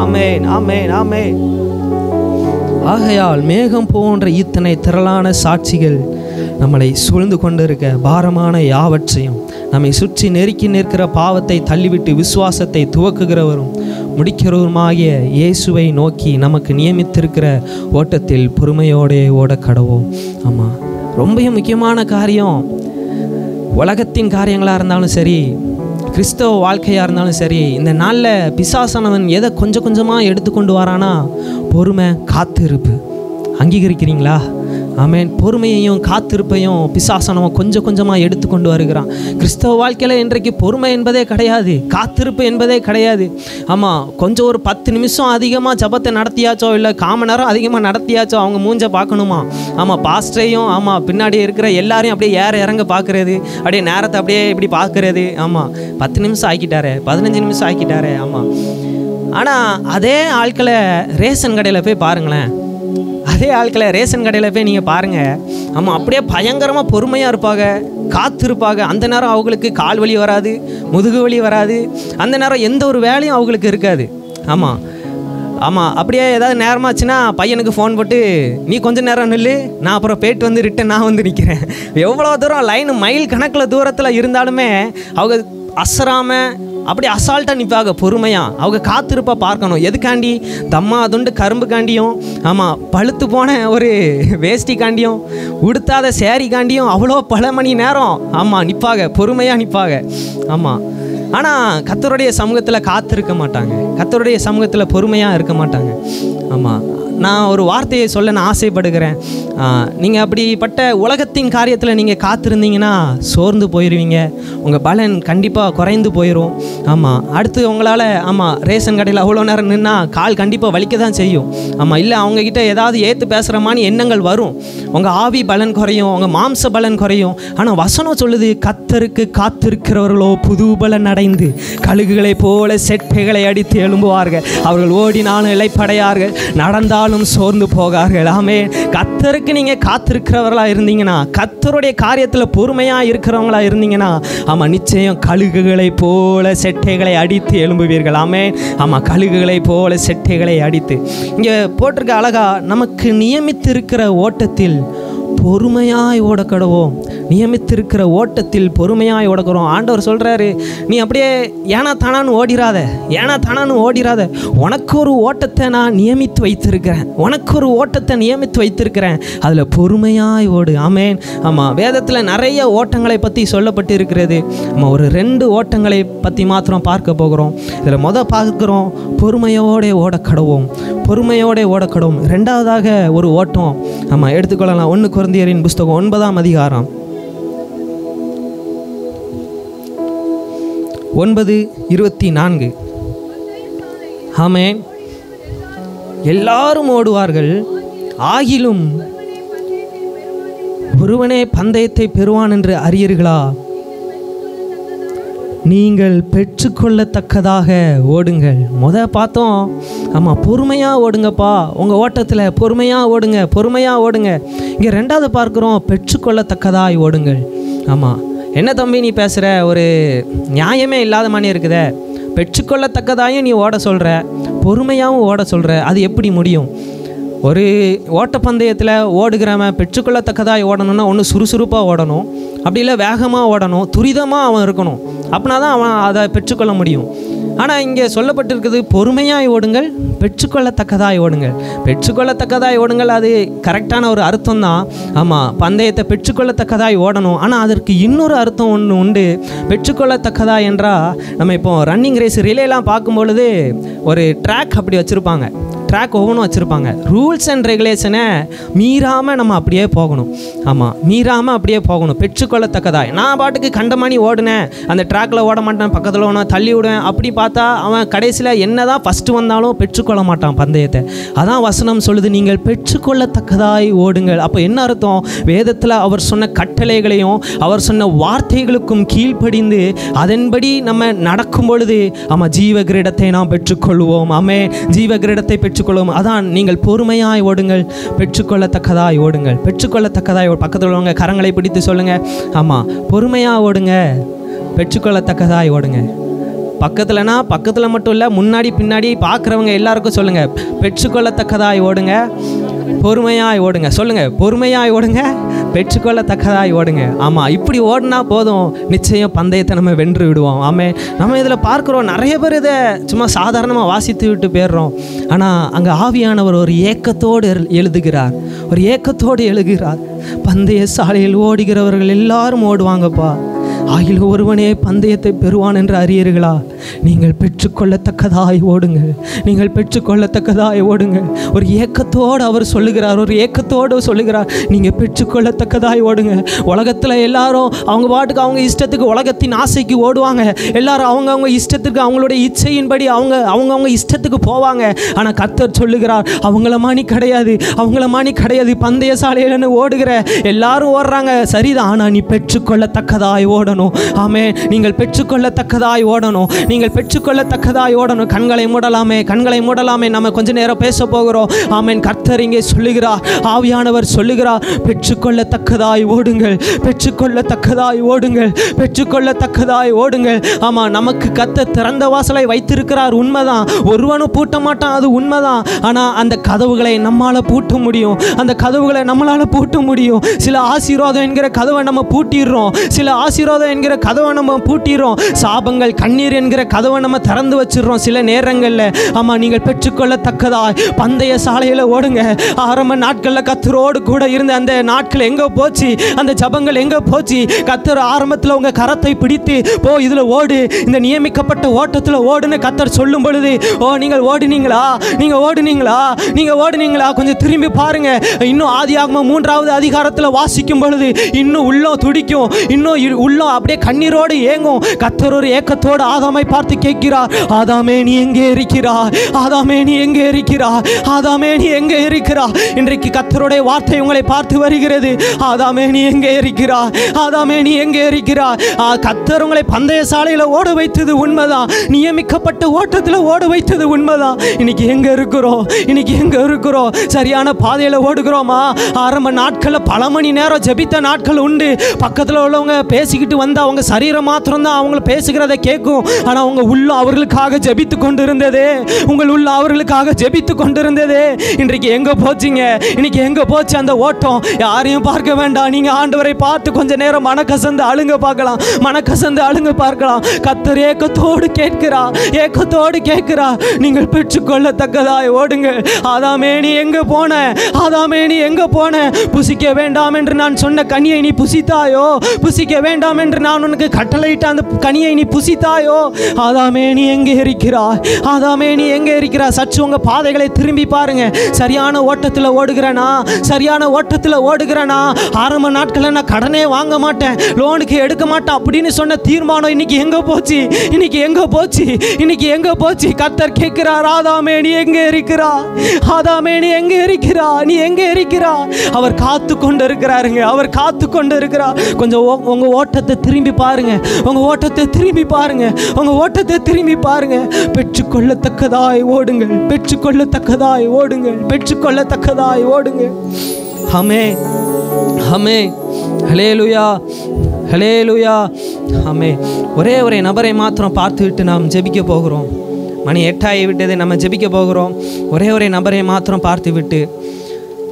ஆமென். ஆகையால் மேகம் போன்ற இத்தனை திரளான சாட்சிகள் நம்மளை சூழ்ந்து கொண்டிருக்க, பாரமான யாவற்றையும் நம்மை சுற்றி நெருக்கி நிற்கிற பாவத்தை தள்ளிவிட்டு விசுவாசத்தை துவக்குகிறவரும் முடிக்கிறவருமாகிய இயேசுவை நோக்கி நமக்கு நியமித்திருக்கிற ஓட்டத்தில் பொறுமையோடே ஓட கடவோம். ஆமாம், ரொம்ப முக்கியமான காரியம். உலகத்தின் காரியங்களாக இருந்தாலும் சரி, கிறிஸ்தவ வாழ்க்கையாக இருந்தாலும் சரி, இந்த நாளில் பிசாசானவன் எதை கொஞ்சமாக எடுத்துக்கொண்டு வரானா, பொறுமை, காத்திருப்பு. அங்கீகரிக்கிறீங்களா? ஆமென். பொறுமையையும் காத்திருப்பையும் பிசாசானவன் கொஞ்சமாக எடுத்துக்கொண்டு வருகிறான். கிறிஸ்தவ வாழ்க்கையில் இன்றைக்கு பொறுமை என்பதே கிடையாது, காத்திருப்பு என்பதே கிடையாது. ஆமாம், கொஞ்சம் ஒரு 10 நிமிஷம் அதிகமாக ஜபத்தை நடத்தியாச்சோ, இல்லை காம நேரம் அதிகமாக நடத்தியாச்சோ, அவங்க மூஞ்ச பார்க்கணுமா? ஆமாம், பாஸ்டரையும் பின்னாடி இருக்கிற எல்லாரையும் அப்படியே இறங்க பார்க்குறது, அப்படியே நேரத்தை அப்படியே இப்படி பார்க்குறது. ஆமாம், 10 நிமிஷம் ஆக்கிட்டாரே, 15 நிமிஷம் ஆக்கிட்டாரே. ஆமாம், ஆனால் அதே ஆட்களை ரேஷன் கடையில் போய் பாருங்களேன். ரேஷன் கடையில் போய் நீங்கள் பாருங்கள். ஆமாம், அப்படியே பயங்கரமாக பொறுமையாக இருப்பாங்க, காத்திருப்பாங்க. அந்த நேரம் அவங்களுக்கு கால் வலி வராது, முதுகு வலி வராது. அந்த நேரம் எந்த ஒரு வேலையும் அவங்களுக்கு இருக்காது. ஆமாம், அப்படியே ஏதாவது நேரமாச்சுன்னா பையனுக்கு ஃபோன் போட்டு, நீ கொஞ்சம் நேரம் நில்லு, நான் அப்புறம் போயிட்டு வந்து ரிட்டன் நான் வந்து நிற்கிறேன். எவ்வளோ தூரம் லைன் மைல் கணக்கில் தூரத்தில் இருந்தாலுமே அவங்க அசராமல் அப்படி அசால்ட்டாக நிற்பாங்க, பொறுமையாக. அவங்க காத்திருப்பாக பார்க்கணும். எதுக்காண்டி? தம்மா துண்டு கரும்பு காண்டியும், ஆமாம், பழுத்து போன ஒரு வேஷ்டி காண்டியும், உடுத்தாத சேரீ காண்டியும் அவ்வளோ பல மணி நேரம் நிற்பாங்க, பொறுமையாக நிற்பாங்க. ஆமாம், ஆனால் கர்த்தருடைய சமூகத்தில் காத்திருக்க மாட்டாங்க, கர்த்தருடைய சமூகத்தில் பொறுமையாக இருக்க மாட்டாங்க. ஆமாம், நான் ஒரு வார்த்தையை சொல்ல நான் ஆசைப்படுகிறேன். நீங்கள் அப்படிப்பட்ட உலகத்தின் காரியத்தில் நீங்கள் காத்திருந்தீங்கன்னா சோர்ந்து போயிடுவீங்க. உங்கள் பலன் கண்டிப்பாக குறைந்து போயிடும். ஆமாம், அடுத்து உங்களால் ரேஷன் கடையில் அவ்வளோ நேரம் நின்னால் கால் கண்டிப்பாக வலிக்க தான் செய்யும். ஆமாம், இல்லை அவங்கக்கிட்ட ஏதாவது ஏற்று பேசுகிற மாதிரி எண்ணங்கள் வரும். உங்கள் ஆவி பலன் குறையும், உங்கள் மாம்ச பலன் குறையும். ஆனால் வசனம் சொல்லுது, கர்த்தருக்கு காத்திருக்கிறவர்களோ புது பலன் அடைந்து கழுகுகளைப் போல செட்டைகளை அடித்து எழும்புவார்கள். அவர்கள் ஓடினாலும் இளைப்படையார்கள், நடந்தாலும் சோர்ந்து போகார்கள். ஆமென். கர்த்தருக்கு நீங்கள் காத்திருக்கிறவர்களாக இருந்தீங்கன்னா, கர்த்தருடைய காரியத்தில் பொறுமையாக இருக்கிறவங்களா இருந்தீங்கன்னா, நிச்சயம் கழுகுகளை போல செட்டைகளை அடித்து எழும்புவீர்கள். ஆமென். கழுகுகளை போல செட்டைகளை அடித்து. இங்கே போட்டிருக்க அழகா, நமக்கு நியமித்திருக்கிற ஓட்டத்தில் பொறுமையாய் ஓடக்கடுவோம். நியமித்திருக்கிற ஓட்டத்தில் பொறுமையாய் ஓடக்கிறோம். ஆண்டவர் சொல்கிறாரு, நீ அப்படியே ஏனா தானான்னு ஓடிராத. உனக்கு ஒரு ஓட்டத்தை நான் நியமித்து வைத்திருக்கிறேன். அதில் பொறுமையாய் ஓடு. ஆமென். ஆமாம், வேதத்தில் நிறைய ஓட்டங்களை பற்றி சொல்லப்பட்டு இருக்கிறது. ஒரு 2 ஓட்டங்களை பற்றி மாத்திரம் பார்க்க போகிறோம். இதில் பார்க்குறோம், பொறுமையோடு ஓடக்கடுவோம். 2வதாக ஒரு ஓட்டம் எடுத்துக்கொள்ளலாம். 1 கொரிந்தியரின் புஸ்தகம் 9ஆம் அதிகாரம் 9:24. ஆமென். எல்லாரும் ஓடுவார்கள், ஆகிலும் ஒருவனே பந்தயத்தை பெறுவான் என்று அறியீர்களா? நீங்கள் பெற்றுக்கொள்ளத்தக்கதாக ஓடுங்கள். பார்த்தோம், ஆமாம், பொறுமையாக ஓடுங்கப்பா, உங்கள் ஓட்டத்தில் பொறுமையாக ஓடுங்க, பொறுமையாக ஓடுங்க. இங்கே ரெண்டாவது பார்க்குறோம், பெற்றுக்கொள்ளத்தக்கதாய் ஓடுங்கள். ஆமாம், என்ன தம்பி நீ பேசுகிற, ஒரு நியாயமே இல்லாத மாதிரி இருக்குதே. பெற்றுக்கொள்ளத்தக்கதாயும் நீ ஓட சொல்கிற, பொறுமையாகவும் ஓட சொல்கிற, அது எப்படி முடியும்? ஒரு ஓட்டப்பந்தயத்தில் ஓடுகிறவன் பெற்றுக்கொள்ளத்தக்கதாக ஓடணும்னா ஒன்று சுறுசுறுப்பாக ஓடணும், அப்படி இல்லை வேகமாக ஓடணும், துரிதமாக அவன் இருக்கணும். அப்படின்னா தான் அவன் அதை பெற்றுக்கொள்ள முடியும். ஆனால் இங்கே சொல்லப்பட்டிருக்குது, பொறுமையாய் ஓடுங்கள், பெற்றுக்கொள்ளத்தக்கதாய் ஓடுங்கள். பெற்றுக்கொள்ளத்தக்கதாய் ஓடுங்கள், அது கரெக்டான ஒரு அர்த்தம் தான். ஆமாம், பந்தயத்தை பெற்றுக்கொள்ளத்தக்கதாய் ஓடணும். ஆனால் அதற்கு இன்னொரு அர்த்தம் ஒன்று உண்டு. பெற்றுக்கொள்ளத்தக்கதா என்றால், நம்ம இப்போ ரன்னிங் ரேஸ் ரிலேலாம் பார்க்கும் பொழுது ஒரு ட்ராக் அப்படி வச்சுருப்பாங்க, ட்ராக் ஒவ்வொன்றும் வச்சுருப்பாங்க. ரூல்ஸ் அண்ட் ரெகுலேஷனை மீறாமல் நம்ம அப்படியே போகணும். ஆமாம், மீறாமல் அப்படியே போகணும். பெற்றுக்கொள்ளத்தக்கதாய். நான் பாட்டுக்கு கண்டமானி ஓடுனேன், அந்த ட்ராக்கில் ஓட மாட்டேன், பக்கத்தில் ஒன்று தள்ளி விடுவேன், அப்படி பார்த்தா அவன் கடைசியில் என்ன தான் ஃபஸ்ட்டு வந்தாலும் பெற்றுக்கொள்ள மாட்டான் பந்தயத்தை. அதான் வசனம் சொல்லுது, நீங்கள் பெற்றுக்கொள்ளத்தக்கதாய் ஓடுங்கள். அப்போ என்ன அர்த்தம்? வேதத்தில் அவர் சொன்ன கட்டளைகளையும் அவர் சொன்ன வார்த்தைகளுக்கும் கீழ்ப்படிந்து அதன்படி நம்ம நடக்கும் பொழுது ஆமாம், ஜீவ கிரீடத்தை நாம் பெற்றுக்கொள்வோம். ஆமே, ஜீவ கிரீடத்தை பெற்றுக்கொள்வோம். அதான் நீங்கள் பொறுமையாய் ஓடுங்கள், பெற்றுக்கொள்ளத்தக்கதாய் ஓடுங்கள். பெற்றுக்கொள்ளத்தக்கதாய் பக்கத்தில் உள்ளவங்க கரங்களை பிடித்து சொல்லுங்கள். ஆமாம், பொறுமையாக ஓடுங்க, பெற்றுக்கொள்ளத்தக்கதாய் ஓடுங்க. பக்கத்தில் மட்டும் இல்லை, முன்னாடி பின்னாடி பார்க்குறவங்க எல்லாருக்கும் சொல்லுங்கள், பெற்றுக்கொள்ளத்தக்கதாய் ஓடுங்க, பொறுமையாய் ஓடுங்க. சொல்லுங்கள், பொறுமையாய் ஓடுங்க, பெற்றுக்கொள்ளத்தக்கதாய் ஓடுங்க. ஆமாம், இப்படி ஓடினா போதும், நிச்சயம் பந்தயத்தை நம்ம வென்று விடுவோம். ஆமே, நம்ம இதில் பார்க்குறோம், நிறைய பேர் இதை சும்மா சாதாரணமாக வாசித்து விட்டு போயிடுறோம். ஆனால் அங்கே ஆவியானவர் ஒரு ஏக்கத்தோடு எழுதுகிறார், ஒரு ஏக்கத்தோடு எழுதுகிறார். பந்தய சாலையில் ஓடுகிறவர்கள் எல்லாரும் ஓடுவாங்கப்பா, ஆகில் ஒருவனே பந்தயத்தை பெறுவான் என்று அறியீர்களா? நீங்கள் பெற்றுக்கொள்ளத்தக்கதாய் ஓடுங்கள், நீங்கள் பெற்றுக்கொள்ளத்தக்கதாய் ஓடுங்கள். ஒரு ஏக்கத்தோடு அவர் சொல்லுகிறார், ஒரு ஏக்கத்தோடு சொல்லுகிறார், நீங்கள் பெற்றுக்கொள்ளத்தக்கதாய் ஓடுங்க. உலகத்தில் எல்லாரும் அவங்க பாட்டுக்கு அவங்க இஷ்டத்துக்கு உலகத்தின் ஆசைக்கு ஓடுவாங்க. எல்லாரும் அவங்கவுங்க இஷ்டத்துக்கு அவங்களுடைய இச்சையின்படி அவங்கவுங்க இஷ்டத்துக்கு போவாங்க. ஆனால் கர்த்தர் சொல்லுகிறார், அவங்கள மாணி கிடையாது, அவங்கள மாணி கிடையாது. பந்தய சாலையில்னு ஓடுகிற எல்லாரும் ஓடுறாங்க, சரிதான். ஆனால் நீ பெற்றுக்கொள்ளத்தக்கதாய் ஓடணும். ஆமே, நீங்கள் பெற்றுக்கொள்ளத்தக்கதாய் ஓடணும், நீங்கள் பெற்றுக்கொள்ளத்தக்கதாய் ஓடணும். கண்களை மூடலாமே, கண்களை மூடலாமே. நம்ம கொஞ்ச நேரம் பேச போகிறோம். ஆமேன். கர்த்தர் இங்கே சொல்லுகிறார், ஆவியானவர் சொல்லுகிறார், பெற்றுக்கொள்ளத்தக்கதாய் ஓடுங்கள், பெற்றுக்கொள்ளத்தக்கதாய் ஓடுங்கள், பெற்றுக்கொள்ளத்தக்கதாய் ஓடுங்கள். ஆமாம், நமக்கு கர்த்தர் திறந்த வாசலை வைத்திருக்கிறார், உண்மைதான். ஒருவனும் பூட்ட மாட்டான், அது உண்மைதான். ஆனால் அந்த கதவுகளை நம்மால் பூட்ட முடியும், அந்த கதவுகளை நம்மளால் பூட்ட முடியும். சில ஆசீர்வாதம் என்கிற கதவை நம்ம பூட்டிடுறோம், சில ஆசீர்வாதம் என்கிற கதவை நம்ம பூட்டிடுறோம். சாபங்கள், கண்ணீர் என்கிற கதவை நம்ம திறந்து வச்சிடுறோம் சில நேரங்களில். ஆமாம், நீங்கள் பெற்றுக்கொள்ளத்தக்கதாய் பந்தய சாலையில் ஓடுங்க. ஆரம்ப நாட்களில் கர்த்தரோடு கூட இருந்த அந்த நாட்கள் எங்கே போச்சு? அந்த ஜபங்கள் எங்கே போச்சு? கர்த்தர் ஆரம்பத்தில் உங்கள் கரத்தை பிடித்து போ, இதில் ஓடு, இந்த நியமிக்கப்பட்ட ஓட்டத்தில் ஓடுன்னு கர்த்தர் சொல்லும் பொழுது, ஓ நீங்கள் ஓடுனீங்களா, நீங்கள் ஓடுனீங்களா, நீங்கள் ஓடுனீங்களா? கொஞ்சம் திரும்பி பாருங்க. இன்னும் ஆதியாகமம் 3வது அதிகாரத்தில் வாசிக்கும் பொழுது இன்னும் உள்ளம் துடிக்கும், இன்னும் உள்ளம் அப்படியே கண்ணீரோடு ஏங்கும். கர்த்தர் ஒரு ஏக்கத்தோடு ஆதாமை பார்த்து கேட்கிறார், ஆதாமே நீ எங்கே இருக்கிறாய்? ஆதாமே நீ எங்கே இருக்கிறாய்? ஆதாமே நீ எங்கே இருக்கிறாய்? இன்றைக்கு கர்த்தருடைய வார்த்தை உங்களை பார்த்து வருகிறது. ஆதாமே நீ எங்கே இருக்கிறாய்? ஆதாமே நீ எங்கே இருக்கிறாய்? கர்த்தர் உங்களை பந்தய சாலையில் ஓட வைத்தது உண்மைதான், நியமிக்கப்பட்ட ஓட்டத்தில் ஓட வைத்தது உண்மைதான். இன்னைக்கு எங்கே இருக்கிறோம்? இன்னைக்கு எங்கே இருக்கிறோம்? சரியான பாதையில் ஓடுகிறோமா? ஆரம்ப நாட்களில் பல மணி நேரம் ஜெபித்த நாட்கள் உண்டு. பக்கத்தில் உள்ளவங்க பேசிக்கிட்டு வந்து அவங்க சரீரம் மாத்திரம்தான் அவங்க பேசுகிறத கேட்கும். ஆனால் அவங்க உள்ள அவர்களுக்காக ஜெபித்து கொண்டு இருந்ததே, உங்கள் உள்ள அவர்களுக்காக ஜெபித்து கொண்டு இருந்ததே, இன்றைக்கு எங்கே போச்சுங்க? இன்னைக்கு எங்கே போச்சு அந்த ஓட்டம்? யாரையும் பார்க்க வேண்டாம், நீங்கள் ஆண்டவரை பார்த்து கொஞ்ச நேரம் மனக்கசந்து அழுங்க பார்க்கலாம், மனக்கசந்து அழுங்க பார்க்கலாம். கர்த்தர் ஏக்கத்தோடு கேட்கிறார், ஏக்கத்தோடு கேட்கிறார், நீங்கள் பெற்றுக்கொள்ளத்தக்கதாய் ஓடுங்கள். ஆதாமே நீ எங்கே போன? ஆதாமே நீ எங்கே போன? புசிக்க வேண்டாம் என்று நான் சொன்ன கனியை நீ புசித்தாயோ? புசிக்க வேண்டாம் என்று நான் உனக்கு கட்டளையிட்ட அந்த கனியை நீ புசித்தாயோ? ஆதாமே நீ எங்கே இருக்கிறாய்? ஆதாமே நீ எங்கே இருக்கிறாய்? சற்று உங்கள் பாதைகளை திரும்பி பாருங்க. சரியான ஓட்டத்தில் ஓடுகிறேனா? சரியான ஓட்டத்தில் ஓடுகிறேனா? ஆரம்ப நாட்களில் நான் கடனே வாங்க மாட்டேன், லோனுக்கு எடுக்க மாட்டேன் அப்படின்னு சொன்ன தீர்மானம் இன்னைக்கு எங்கே போச்சு? இன்னைக்கு எங்கே போச்சு? இன்னைக்கு எங்கே போச்சு? கர்த்தர் கேட்கிறார், ஆதாமே நீ எங்கே இருக்கிறா? ஆதாமே நீ எங்கே இருக்கிறா? நீ எங்கே இருக்கிறா? அவர் காத்து கொண்டு இருக்கிறாருங்க. அவர் காத்து கொண்டு இருக்கிறார். கொஞ்சம் உங்க ஓட்டத்தை திரும்பி பாருங்க. உங்க ஓட்டத்தை திரும்பி பாருங்க. உங்க ஓட்டத்தை திரும்பி பாருங்க. பெற்றுக்கொள்ளத்தக்கதாய் ஓடுங்கள். பெற்றுக்கொள்ளத்தக்கதாய் ஓடுங்கள். பெற்றுக்கொள்ளத்தக்கதாய் ஓடுங்கள். ஆமென், ஆமென், ஹல்லேலூயா, ஹல்லேலூயா, ஆமென். ஒரே ஒரு நபரை மாத்திரம் பார்த்துவிட்டு நாம் ஜெபிக்க போகிறோம். மணி 8 விட்டது. நம்ம ஜெபிக்க போகிறோம். ஒரே ஒரு நபரை மாத்திரம் பார்த்து விட்டு,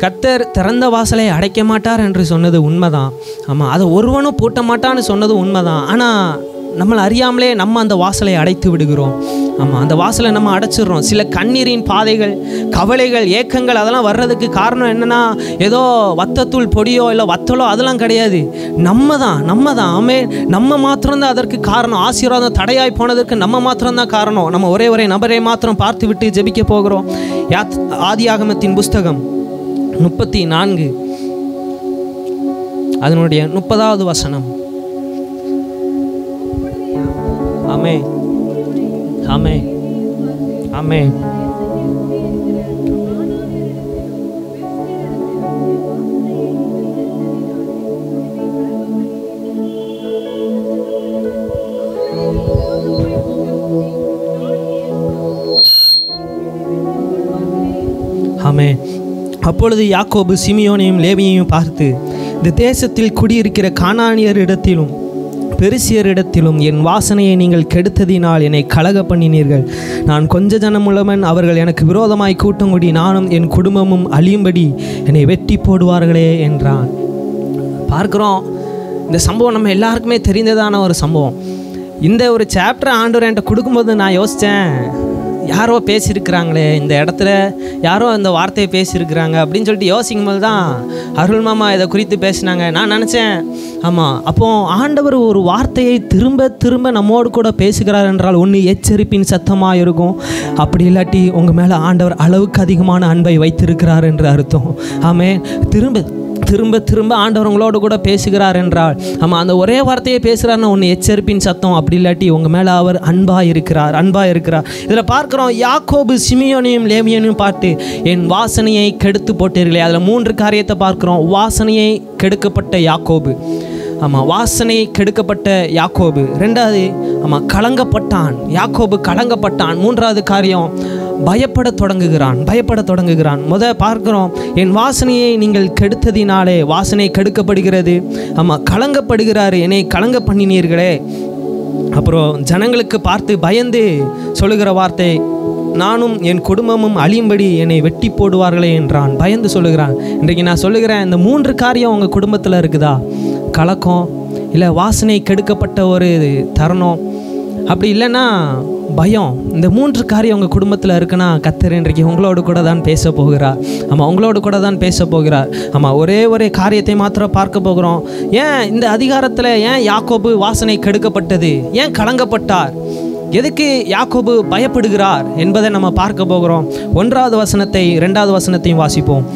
கர்த்தர் திறந்த வாசலை அடைக்க மாட்டார் என்று சொன்னது உண்மைதான். ஆமாம், அதை ஒருவனும் பூட்ட மாட்டான்னு சொன்னது உண்மைதான். ஆனால் நம்மளை அறியாமலே நம்ம அந்த வாசலை அடைத்து விடுகிறோம். ஆமாம், அந்த வாசலை நம்ம அடைச்சிடுறோம். சில கண்ணீரின் பாதைகள், கவலைகள், ஏக்கங்கள் அதெல்லாம் வர்றதுக்கு காரணம் என்னென்னா, ஏதோ வத்தத்தூள் பொடியோ இல்லை வத்தலோ அதெல்லாம் கிடையாது. நம்ம தான் ஆமென். நம்ம மாத்திரம்தான் அதற்கு காரணம். ஆசீர்வாதம் தடையாய் போனதற்கு நம்ம மாத்திரம்தான் காரணம். நம்ம ஒரே நபரை மாத்திரம் பார்த்து விட்டு ஜெபிக்க போகிறோம். ஆதியாகமத்தின் புஸ்தகம் 34 அதனுடைய 30வது வசனம். ஆமென், ஆமென், ஆமென். ஆமென். அப்பொழுது யாக்கோபு சிமியோனையும் லேவியையும் பார்த்து, இந்த தேசத்தில் குடியிருக்கிற கானானியரிடத்திலும் பெரிசியரிடத்திலும் என் வாசனையை நீங்கள் கெடுத்ததினால் என்னை கலக பண்ணினீர்கள். நான் கொஞ்ச ஜனமுள்ளவன், அவர்கள் எனக்கு விரோதமாய் கூட்டம் கூடி நானும் என் குடும்பமும் அழியும்படி என்னை வெட்டி போடுவார்களே என்றான். பார்க்குறோம், இந்த சம்பவம் நம்ம எல்லாருக்குமே தெரிந்ததான ஒரு சம்பவம். இந்த ஒரு சாப்டர் ஆண்டவர் என்கிட்ட கொடுக்கும்போது நான் யோசித்தேன், யாரோ பேசியிருக்கிறாங்களே இந்த இடத்துல, யாரோ அந்த வார்த்தையை பேசியிருக்கிறாங்க அப்படின்னு சொல்லிட்டு யோசிக்கும் போது தான் அருள் மாமா இதை குறித்து பேசினாங்க. நான் நினச்சேன், ஆமாம், அப்போது ஆண்டவர் ஒரு வார்த்தையை திரும்ப திரும்ப நம்மோடு கூட பேசுகிறார் என்றால் ஒன்று எச்சரிப்பின் சத்தமாக இருக்கும், அப்படி இல்லாட்டி உங்கள் மேலே ஆண்டவர் அளவுக்கு அதிகமான அன்பை வைத்திருக்கிறார் என்று அர்த்தம். ஆமென். திரும்ப திரும்ப ஆண்டவர் உங்களோடு கூட பேசுகிறார் என்றால், ஆமாம், அந்த ஒரே வார்த்தையை பேசுகிறாருன்னா ஒன்று எச்சரிப்பின் சத்தம், அப்படி இல்லாட்டி உங்கள் மேலே அவர் அன்பாக இருக்கிறார். இதில் பார்க்குறோம், யாக்கோபு சிமியோனையும் லேவியனையும் பார்த்து என் வாசனையை கெடுத்து போட்டீர்களே. அதில் 3 காரியத்தை பார்க்குறோம். வாசனையை கெடுக்கப்பட்ட யாக்கோபு, ஆமாம், வாசனை கெடுக்கப்பட்ட யாக்கோபு. 2வது, ஆமாம், கலங்கப்பட்டான் யாக்கோபு, கலங்கப்பட்டான். 3வது காரியம், பயப்பட தொடங்குகிறான். பார்க்கிறோம், என் வாசனையை நீங்கள் கெடுத்ததினாலே வாசனை கெடுக்கப்படுகிறது. ஆமாம், கலங்கப்படுகிறாரு, என்னை கலங்க பண்ணினீர்களே. அப்புறம் ஜனங்களுக்கு பார்த்து பயந்து சொல்லுகிற வார்த்தை, நானும் என் குடும்பமும் அழியும்படி என்னை வெட்டி போடுவார்களே என்றான். பயந்து சொல்லுகிறான். இன்றைக்கு நான் சொல்லுகிறேன், இந்த 3 காரியம் உங்கள் குடும்பத்தில் இருக்குதா? கலக்கம், இல்லை வாசனை கெடுக்கப்பட்ட ஒரு தருணம், அப்படி இல்லைன்னா பயம். இந்த 3 காரியம் உங்கள் குடும்பத்தில் இருக்குன்னா கர்த்தர் இன்றைக்கு உங்களோடு கூட தான் பேச போகிறார். ஆமாம், உங்களோடு கூட தான் பேச போகிறார். ஆமாம், ஒரே காரியத்தை மாத்திரம் பார்க்க போகிறோம். ஏன் இந்த அதிகாரத்தில் ஏன் யாக்கோபு வாசனை கெடுக்கப்பட்டது, ஏன் கலங்கப்பட்டார், எதுக்கு யாக்கோபு பயப்படுகிறார் என்பதை நம்ம பார்க்க போகிறோம். 1வது வசனத்தை 2வது வசனத்தையும் வாசிப்போம்.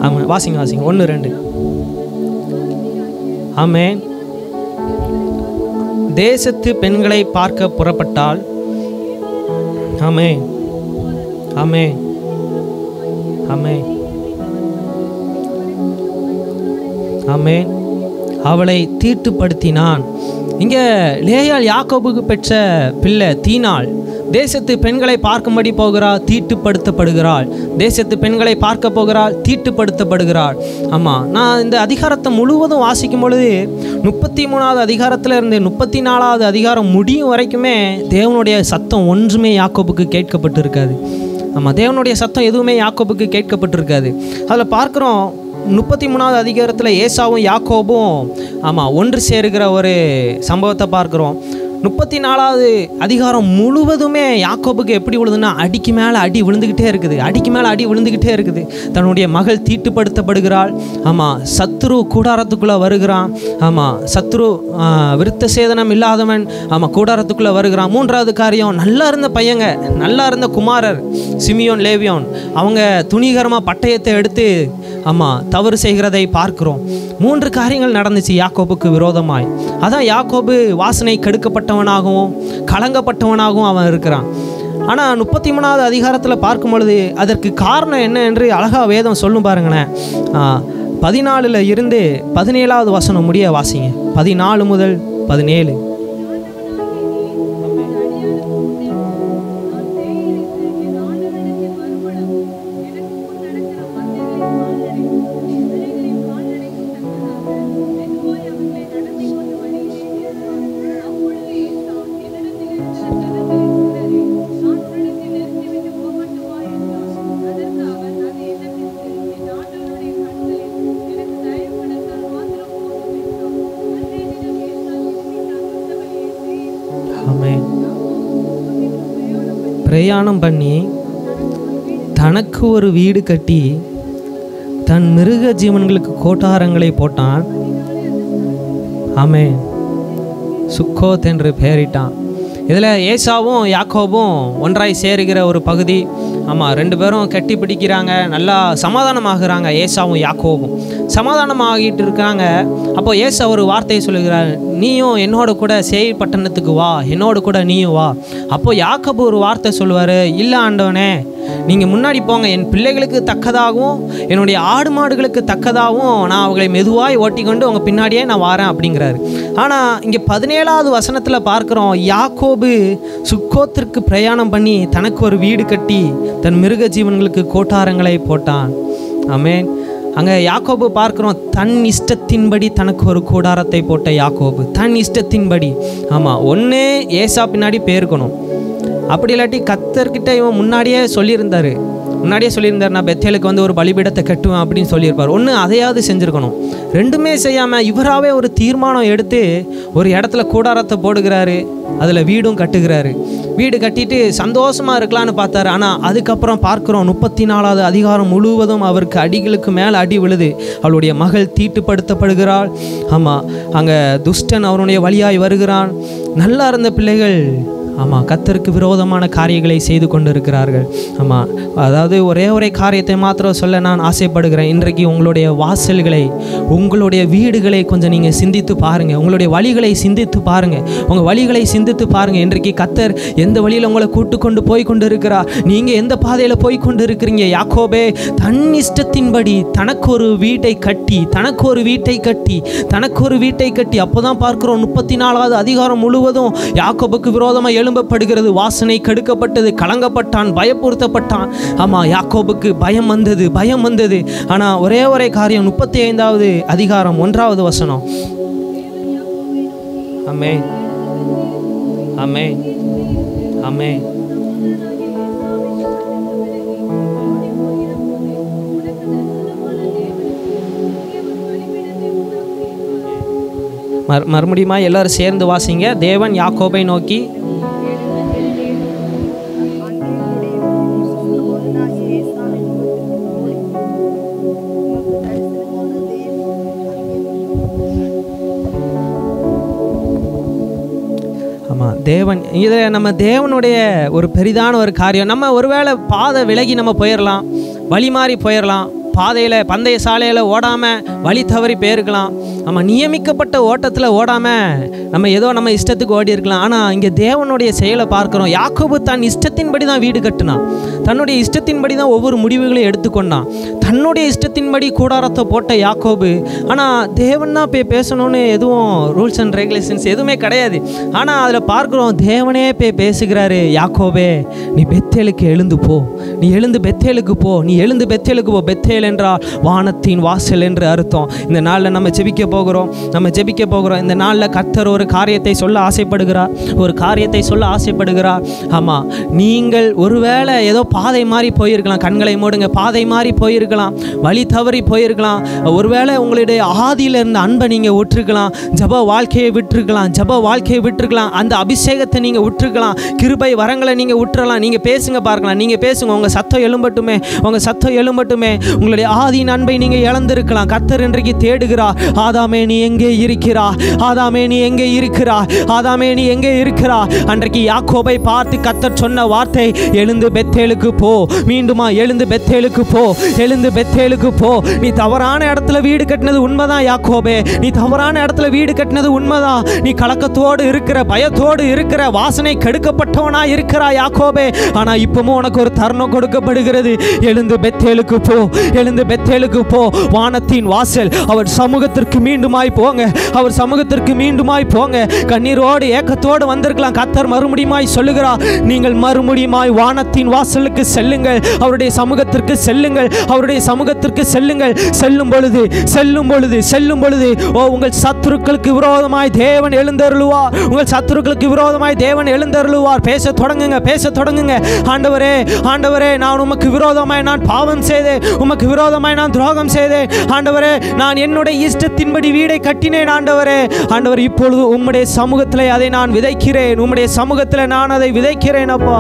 ஆமாம், வாசிங்க 1, 2. ஆமென். தேசத்து பெண்களை பார்க்க புறப்பட்டால், ஆமென், ஆமென், ஆமென், ஆமென், அவளை தீட்டுப்படுத்தினான். இங்கே லேயாள் யாக்கோபுக்கு பெற்ற பிள்ளை தீனாள் தேசத்து பெண்களை பார்க்கும்படி போகிறாள், தீட்டுப்படுத்தப்படுகிறாள். தேசத்து பெண்களை பார்க்க போகிறாள், தீட்டுப்படுத்தப்படுகிறாள். ஆமாம், நான் இந்த அதிகாரத்தை முழுவதும் வாசிக்கும் பொழுது 33வது அதிகாரத்தில் இருந்து 34வது அதிகாரம் முடியும் வரைக்குமே தேவனுடைய சத்தம் ஒன்றுமே யாக்கோபுக்கு கேட்கப்பட்டிருக்காது. ஆமாம், தேவனுடைய சத்தம் எதுவுமே யாக்கோபுக்கு கேட்கப்பட்டிருக்காது. அதில் பார்க்குறோம், 33வது அதிகாரத்தில் ஏசாவும் யாக்கோபும் ஆமாம் ஒன்று சேருகிற ஒரு சம்பவத்தை பார்க்குறோம். 34வது அதிகாரம் முழுவதுமே யாக்கோபுக்கு எப்படி விழுதுன்னா அடிக்கு மேலே அடி விழுந்துக்கிட்டே இருக்குது, அடிக்கு மேலே அடி விழுந்துக்கிட்டே இருக்குது. தன்னுடைய மகள் தீட்டுப்படுத்தப்படுகிறாள். ஆமாம், சத்ரு கூடாரத்துக்குள்ளே வருகிறான். ஆமாம், சத்ரு விருத்த சேதனம் இல்லாதவன் ஆமாம் கூடாரத்துக்குள்ளே வருகிறான். 3வது காரியம், நல்லா இருந்த பையங்க, நல்லா இருந்த குமாரர் சிமியோன் லேவியோன், அவங்க துணிகரமாக பட்டயத்தை எடுத்து ஆமாம் தவறு செய்கிறதை பார்க்கிறோம். 3 காரியங்கள் நடந்துச்சு யாக்கோபுக்கு விரோதமாய். அதான் யாக்கோபு வாசனை கெடுக்கப்பட்டவனாகவும் கலங்கப்பட்டவனாகவும் அவன் இருக்கிறான். ஆனால் 33வது அதிகாரத்தில் பார்க்கும் பொழுது அதற்கு காரணம் என்ன என்று அழகா வேதம் சொல்லும் பாருங்களேன். 14 இருந்து 17வது வசனம் முடிய வாசிங்க. 14 முதல் 17. பிரயாணம் பண்ணி தனக்கு ஒரு வீடு கட்டி தன் மிருக ஜீவன்களுக்கு கோட்டாரங்களை போட்டான். ஆமென். சுக்கோத் என்று பெயரிட்டான். இதில் ஏசாவும் யாக்கோபும் ஒன்றாய் சேருகிற ஒரு பகுதி. ஆமாம், 2 பேரும் கட்டி பிடிக்கிறாங்க, நல்லா சமாதானமாகறாங்க. ஏசாவும் யாக்கோபும் சமாதானமாகிட்டு இருக்காங்க. அப்போ ஏசா ஒரு வார்த்தையை சொல்லுகிறார், நீயும் என்னோட கூட சேய் பட்டணத்துக்கு வா, என்னோட கூட நீயும் வா. அப்போ யாக்கோபு ஒரு வார்த்தை சொல்லுவார், இல்லை ஆண்டவனே, நீங்கள் முன்னாடி போங்க, என் பிள்ளைகளுக்கு தக்கதாகவும் என்னுடைய ஆடு மாடுகளுக்கு தக்கதாகவும் நான் அவங்களை மெதுவாய் ஓட்டிக்கொண்டு உங்கள் பின்னாடியே நான் வரேன் அப்படிங்கிறாரு. ஆனால் இங்கே 17வது வசனத்தில் பார்க்குறோம், யாக்கோபு சுக்கோத்திற்கு பிரயாணம் பண்ணி தனக்கு ஒரு வீடு கட்டி தன் மிருக ஜீவன்களுக்கு கோட்டாரங்களை போட்டான். ஆமென். அங்கே யாக்கோபு பார்க்குறோம், தன் இஷ்டத்தின்படி தனக்கு ஒரு கூடாரத்தை போட்ட யாக்கோபு, தன் இஷ்டத்தின்படி. ஆமாம், ஒன்று ஏசா பின்னாடி போயிருக்கணும், அப்படி இல்லாட்டி கர்த்தர்கிட்ட இவன் முன்னாடியே சொல்லியிருந்தார், நான் பெத்தேலுக்கு வந்து ஒரு பலிபீடத்தை கட்டுவேன் அப்படின்னு சொல்லியிருப்பார். ஒன்று அதையாவது செஞ்சுருக்கணும். 2மே செய்யாமல் இவராகவே ஒரு தீர்மானம் எடுத்து ஒரு இடத்துல கூடாரத்தை போடுகிறாரு, அதில் வீடும் கட்டுகிறாரு. வீடு கட்டிட்டு சந்தோஷமாக இருக்கலான்னு பார்த்தாரு. ஆனால் அதுக்கப்புறம் பார்க்குறோம் 34வது அதிகாரம் முழுவதும் அவருக்கு அடிகளுக்கு மேலே அடி விழுது. அவளுடைய மகள் தீட்டுப்படுத்தப்படுகிறாள். ஆமாம், அங்கே துஷ்டன் அவருடைய வழியாய் வருகிறான். நல்லா இருந்த பிள்ளைகள் ஆமாம் கர்த்தருக்கு விரோதமான காரியங்களை செய்து கொண்டு இருக்கிறார்கள். ஆமாம், அதாவது ஒரே காரியத்தை மாத்திரம் சொல்ல நான் ஆசைப்படுகிறேன். இன்றைக்கு உங்களுடைய வாசல்களை, உங்களுடைய வீடுகளை கொஞ்சம் நீங்கள் சிந்தித்து பாருங்கள், உங்களுடைய வழிகளை சிந்தித்து பாருங்கள், உங்கள் வழிகளை சிந்தித்து பாருங்கள். இன்றைக்கு கர்த்தர் எந்த வழியில் உங்களை கூட்டு கொண்டு போய் கொண்டு இருக்கிறார், நீங்கள் எந்த பாதையில் போய் கொண்டு இருக்கிறீங்க. யாக்கோபே தன் இஷ்டத்தின்படி தனக்கு ஒரு வீட்டை கட்டி அப்போ தான் பார்க்குறோம் 34வது அதிகாரம் முழுவதும் யாக்கோபுக்கு விரோதமாக எழும்பப்படுகிறது. வாசனை கெடுக்கப்பட்டது, கலங்கப்பட்டான், பயப்படுத்தப்பட்டான். ஆமாம், யாக்கோபுக்கு பயம் வந்தது. ஆனால் ஒரே காரியம் 35வது அதிகாரம் 1வது வசனம். ஆமென், ஆமென், ஆமென். மறுபடியுமா எல்லாரும் சேர்ந்து வாசிங்க. தேவன் யாக்கோபை நோக்கி, ஆமாம், தேவன் இதில் நம்ம தேவனுடைய ஒரு பெரிதான ஒரு காரியம். நம்ம ஒருவேளை பாதை விலகி நம்ம போயிடலாம், வழி மாறி போயிடலாம், பாதையில் பந்தய சாலையில் ஓடாமல் வழி தவறி போயிருக்கலாம். நம்ம நியமிக்கப்பட்ட ஓட்டத்தில் ஓடாமல் நம்ம இஷ்டத்துக்கு ஓடி இருக்கலாம். ஆனால் இங்கே தேவனுடைய செயலை பார்க்குறோம். யாக்கோபு தன் இஷ்டத்தின்படி தான் வீடு கட்டினான், தன்னுடைய இஷ்டத்தின்படி தான் ஒவ்வொரு முடிவுகளையும் எடுத்துக்கொண்டான், தன்னுடைய இஷ்டத்தின்படி கூடாரத்தை போட்ட யாக்கோபு. ஆனால் தேவன்னா போய் பேசணும்னு எதுவும் ரூல்ஸ் அண்ட் ரெகுலேஷன்ஸ் எதுவுமே கிடையாது. ஆனால் அதில் பார்க்குறோம், தேவனே போய் பேசுகிறாரு, யாக்கோபே நீ பெத்தேலுக்கு எழுந்து போ, நீ எழுந்து பெத்தேலுக்கு போ, பெத்தேலை என்றால் வானத்தின் வாசல் என்று அர்த்தம். இந்த நாளில் நம்ம ஜெபிக்க போகிறோம். இந்த நாளில் கர்த்தர் ஒரு காரியத்தை சொல்ல ஆசைப்படுகிறார். ஆமாம், நீங்கள் ஒருவேளை ஏதோ பாதை மாறி போயிருக்கலாம். கண்களை மூடுங்க. பாதை மாறி போயிருக்கலாம், வழி தவறி போயிருக்கலாம். ஒருவேளை உங்களுடைய ஆதியில் இருந்த அன்பை நீங்கள் விட்டுருக்கலாம், ஜப வாழ்க்கையை விட்டுருக்கலாம், அந்த அபிஷேகத்தை நீங்கள் விட்டுருக்கலாம், கிருபை வரங்களை நீங்கள் விட்டுறலாம். நீங்கள் பேசுங்க பார்க்கலாம், நீங்கள் பேசுங்க. உங்கள் சத்தம் எழும்பட்டுமே. உங்களுடைய ஆதியின் அன்பை நீங்கள் இழந்திருக்கலாம். கர்த்தர் இன்றைக்கு தேடுகிறார். ஆதாமே நீ எங்கே இருக்கிறாய்? அன்றைக்கு யாக்கோபை பார்த்து கர்த்தர் சொன்ன வார்த்தை, எழுந்து பெத்தேலுக்கு போ. மீண்டுமா எழுந்து பெத்தேலுக்கு போ. நீ தவறான இடத்துல வீடு கட்டினது உண்மைதான் யாக்கோபே, நீ கலக்கத்தோடு இருக்கிற, பயத்தோடு இருக்கிற, வாசனை கெடுக்கப்பட்டவனா இருக்கிறா யாக்கோபே. ஆனா இப்பவும் உனக்கு ஒரு தருணம் கொடுக்கப்படுகிறது. எழுந்து பெத்தேலுக்கு போ. வானத்தின் வாசல், அவர் சமூகத்திற்கு மீண்டுமாய் போங்க. கண்ணீரோடு ஏக்கத்தோடு வந்திருக்கலாம். கர்த்தர் மறுபடியுமாய் சொல்லுகிறார், நீங்கள் மறுபடியுமாய் வானத்தின் வாசலுக்கு செல்லுங்கள், அவருடைய சமூகத்திற்கு செல்லுங்கள். செல்லும் பொழுது உங்கள் சத்துருக்களுக்கு விரோதமாய் தேவன் எழுந்தருளுவார். பேச தொடங்குங்க. ஆண்டவரே, நான் உமக்கு விரோதமாய் நான் பாவம் செய்தேன், உமக்கு விரோதமாய் நான் துரோகம் செய்தேன். ஆண்டவரே, நான் என்னுடைய இஷ்டத்தின்படி வீடை கட்டினேன். ஆண்டவரே, இப்பொழுது உம்முடைய சமூகத்தில் அதை நான் விதைக்கிறேன். அப்பா,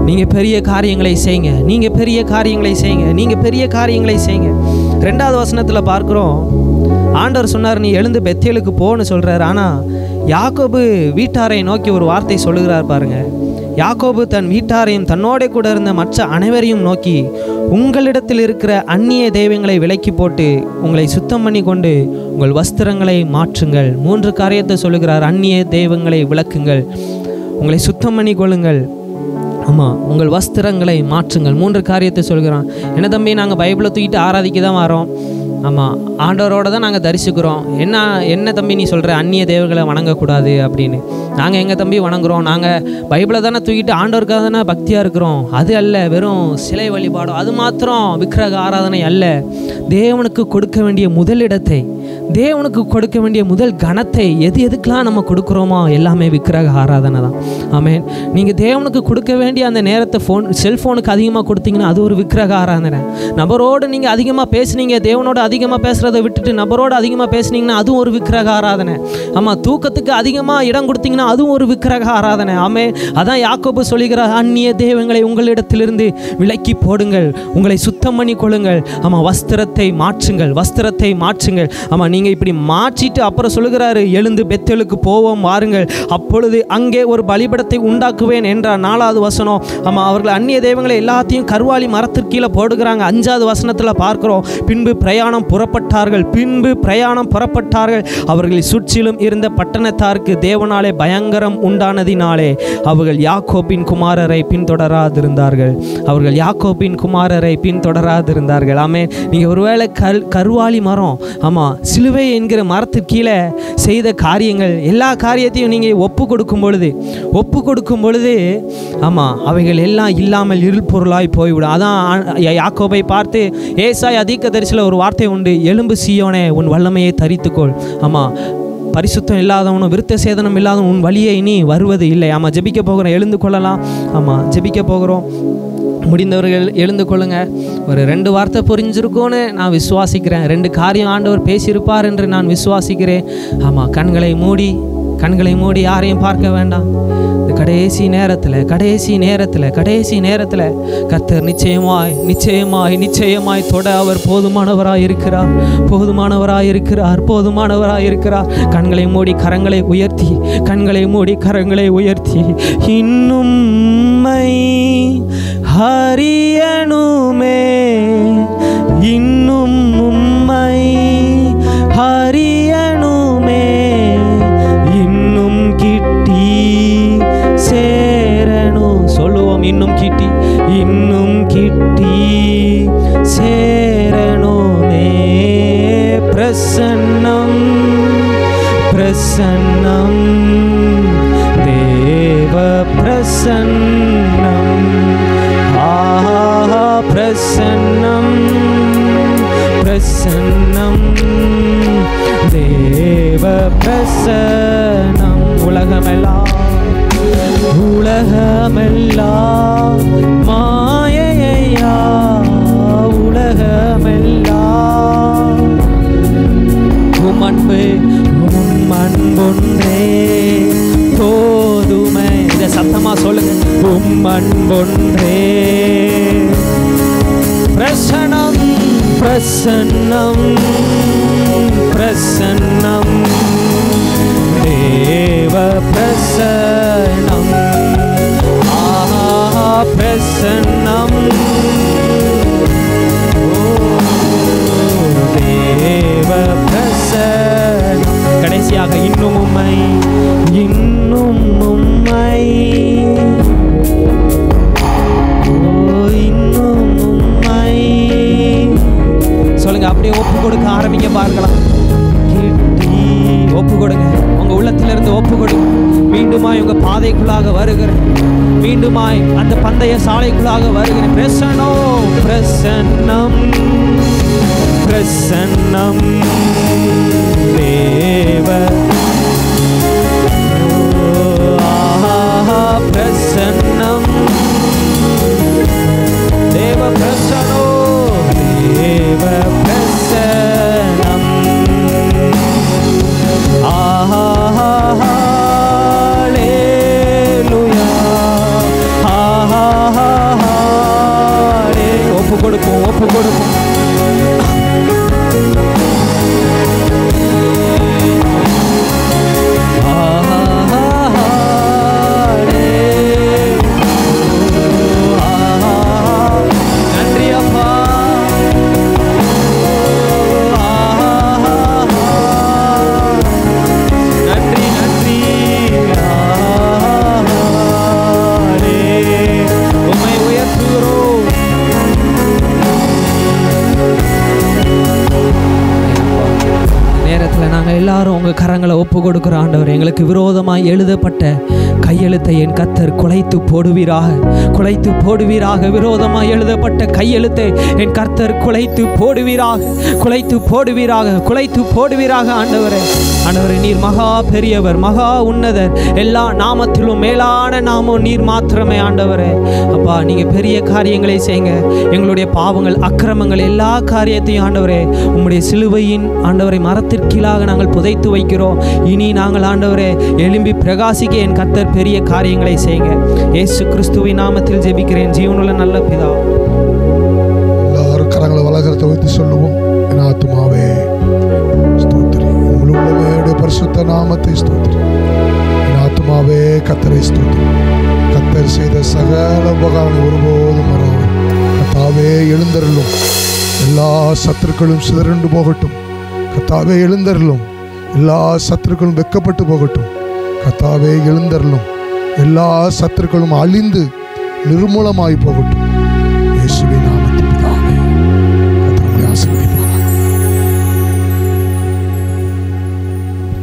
நீங்க பெரிய காரியங்களை செய்யுங்க. 2வது வசனத்தில் பார்க்கிறோம், ஆண்டவர் சொன்னார், நீ எழுந்து பெத்தேலுக்கு போன்னு சொல்றார். ஆனா யாக்கோபு வீட்டாரை நோக்கி ஒரு வார்த்தை சொல்லுகிறார் பாருங்க. யாக்கோபு தன் வீட்டாரையும் தன்னோட கூட இருந்த மற்ற அனைவரையும் நோக்கி, உங்களிடத்தில் இருக்கிற அந்நிய தெய்வங்களை விலக்கி போட்டு உங்களை சுத்தம் பண்ணி கொண்டு உங்கள் வஸ்திரங்களை மாற்றுங்கள். 3 காரியத்தை சொல்லுகிறார். அந்நிய தெய்வங்களை விலக்குங்கள், உங்களை சுத்தம் பண்ணி கொள்ளுங்கள், ஆமாம், உங்கள் வஸ்திரங்களை மாற்றுங்கள். 3 காரியத்தை சொல்கிறான். என்ன தம்பி, நாங்கள் பைபிளை தூக்கிட்டு ஆராதிக்க தான் வரோம். ஆமாம், ஆண்டவரோட தான் நாங்கள் தரிசிக்கிறோம். என்ன தம்பி நீ சொல்கிற அந்நிய தேவர்களை வணங்கக்கூடாது அப்படின்னு? நாங்கள் எங்கள் தம்பி வணங்குறோம். நாங்கள் பைபிளை தானே தூக்கிட்டு ஆண்டவருக்காக தானே பக்தியாக இருக்கிறோம். அது அல்ல, வெறும் சிலை வழிபாடும், அது மாத்திரம் விக்கிரக ஆராதனை அல்ல. தேவனுக்கு கொடுக்க வேண்டிய முதலிடத்தை, தேவனுக்கு கொடுக்க வேண்டிய முதல் கணத்தை எதுக்கெல்லாம் நம்ம கொடுக்குறோமோ எல்லாமே விக்கிரக ஆராதனை தான். ஆமென். நீங்கள் தேவனுக்கு கொடுக்க வேண்டிய அந்த நேரத்தை செல்ஃபோனுக்கு அதிகமாக கொடுத்தீங்கன்னா அது ஒரு விக்கிரக ஆராதனை. நபரோடு நீங்கள் அதிகமாக பேசுனீங்க, தேவனோட அதிகமாக பேசுகிறத விட்டுட்டு நபரோடு அதிகமாக பேசுனீங்கன்னா அதுவும் ஒரு விக்கிரக ஆராதனை. ஆமாம், தூக்கத்துக்கு அதிகமாக இடம் கொடுத்தீங்கன்னா அதுவும் ஒரு விக்கிரக ஆராதனை. ஆமென். அதான் யாக்கோபு சொல்லுகிறார், அந்நிய தெய்வங்களை உங்களிடத்திலிருந்து விலக்கி போடுங்கள், உங்களை சுத்தம் பண்ணி கொள்ளுங்கள். ஆமாம், வஸ்திரத்தை மாற்றுங்கள். ஆமாம், நீங்கள் இப்படி மாற்றிட்டு அப்புறம் சொல்லுகிறாரு, எழுந்து பெத்தேலுக்கு போவோம் வாருங்கள், அப்பொழுது அங்கே ஒரு பலிபடத்தை உண்டாக்குவேன் என்றார். 4வது வசனம். ஆமாம், அவர்கள் அந்நிய தெய்வங்களை எல்லாத்தையும் கருவாலி மரத்திற்கு கீழே போடுகிறாங்க. 5வது வசனத்தில் பார்க்கிறோம், பின்பு பிரயாணம் புறப்பட்டார்கள். அவர்களை சுற்றிலும் இருந்த பட்டணத்தாருக்கு தேவனாலே பயங்கரம் உண்டானதினாலே அவர்கள் யாக்கோபின் குமாரரை பின்தொடராதிருந்தார்கள். ஆமே, நீங்கள் ஒருவேளை கருவாலி மரம், ஆமாம், சிலுவை என்கிற மரத்துக்கு கீழே செய்த காரியங்கள், எல்லா காரியத்தையும் நீங்கள் ஒப்பு கொடுக்கும் பொழுது ஆமாம், அவைகள் எல்லாம் இல்லாமல் இருள் பொருளாய் போய்விடும். அதான் யாக்கோபை பார்த்து ஏசாயா தீர்க்கதரிசியில் ஒரு வார்த்தை உண்டு, எலும்பு சீயோனே உன் வல்லமையை தரித்துக்கொள். ஆமாம், பரிசுத்தம் இல்லாதவனும் விருத்த சேதனம் இல்லாதவன் உன் வழியை இனி வருவது இல்லை. ஆமாம், ஜெபிக்க போகிறோம், எழுந்து கொள்ளலாம். ஆமாம், ஜெபிக்க போகிறோம். முடிந்தவர்கள் எழுந்து கொள்ளுங்க. ஒரு 2 வார்த்தை புரிஞ்சிருக்கும்னு நான் விசுவாசிக்கிறேன். 2 காரியம் ஆண்டவர் பேசியிருப்பார் என்று நான் விசுவாசிக்கிறேன். ஆமாம், கண்களை மூடி யாரையும் பார்க்க வேண்டாம். இந்த கடைசி நேரத்தில் கர்த்தர் நிச்சயமாய் தொட அவர் போதுமானவராய் இருக்கிறார். கண்களை மூடி கரங்களை உயர்த்தி இன்னும் ஹரியனுமே, இன்னும் உம்மை ஹரியனுமே, இன்னும் கிட்டி சேரணும். சொல்லுவோம், இன்னும் கிட்டி சேரணுமே. பிரசன்னம் தேவ பிரசன்னம், பிரசன்னம் பிரசன்னம் தேவ பிரசன்னம் உலகமெல்லாம் மாயையா உலகமெல்லாம் உம் அன்பொன்றே போதுமே. இதை சத்தமா சொல்லுங்க. உம் அன்பொன்றே பிரசன்னம் பிரசன்னம் பிரசன்னம் தேவ பிரசன்னம் பிரசன்னம் தேவ பிரசன்னம். கடைசியாக இன்னும் உம்மை இன்னும் உம்மை இன்னும் உம்மை சொல்லுங்க. அப்படியே ஒப்பு கொடுக்க ஆரம்பிங்க. பார்க்கலாம். ஒப்பு கொடுங்க. உங்க உள்ளத்திலிருந்து ஒப்பு கொடுங்க. மீண்டுமாய் உங்க பாதைக்குள்ளாக வருகிறேன். மீண்டுமாய் அந்த பந்தய சாலைக்குள்ளாக வருகிறேன். பிரசன்னோ பிரசன்னம் பிரசன்னம் தேவ பிரசன்னம் தேவ பிரசன்னோ தேவ பிரசன்னம் ஒப்பு கொடுப்போம். ஒப்பு கொடுப்போம். எல்லாரும் உங்க கரங்களை ஒப்பு கொடுக்கிற ஆண்டவர், எங்களுக்கு விரோதமாய் எழுதப்பட்ட கையெழுத்தை என் கர்த்தர் குலைத்து போடுவீராக, குலைத்து போடுவீராக. விரோதமாய் எழுதப்பட்ட கையெழுத்தை என் கர்த்தர் குலைத்து போடுவீராக, குலைத்து போடுவீராக, குலைத்து போடுவீராக. ஆண்டவரே, ஆண்டவரே, நீர் மகா பெரியவர், மகா உன்னதர், எல்லா நாமத்திலும் மேலான நாமம் நீர் மாத்திரமே. ஆண்டவரே அப்பா, நீங்க பெரிய காரியங்களை செய்யுங்க. எங்களுடைய பாவங்கள், அக்கிரமங்கள், எல்லா காரியத்தையும் ஆண்டவரே உம்முடைய சிலுவையின் ஆண்டவரை மரத்திற்கீழாக நாங்கள் புதைத்து வைக்கிறோம். இனி நாங்கள் ஆண்டவரே எழும்பி பிரகாசிக்க என் கர்த்தர் பெரிய காரியங்களை செய்யுங்க. இயேசு கிறிஸ்துவின் நாமத்தில் ஜெபிக்கிறேன் ஜீவனுள்ள நல்ல பிதா. எல்லாரும் கரங்களை வலகரத்தை வைத்து சொல்லுவோம். என் ஆத்துமாவே ஸ்தோத்திரி, முழு உள்ளமே பரிசுத்த நாமத்தை ஸ்தோத்திரி. என் ஆத்துமாவே கர்த்தரை ஸ்தோத்திரி. கர்த்தர் செய்த சகல உபகாரங்களை ஒருபோதும் மறவாது. கர்த்தாவே எழுந்தருளும், எல்லா சத்துருக்களும் சிதறண்டு போகட்டும். கர்த்தாவே எழுந்தருளும், எல்லா சத்துருக்களும் வெக்கப்பட்டு போகட்டும். கர்த்தாவே எழுந்தருளும், எல்லா சத்துருக்களும் அழிந்து நிர்மூலமாய் போகட்டும்.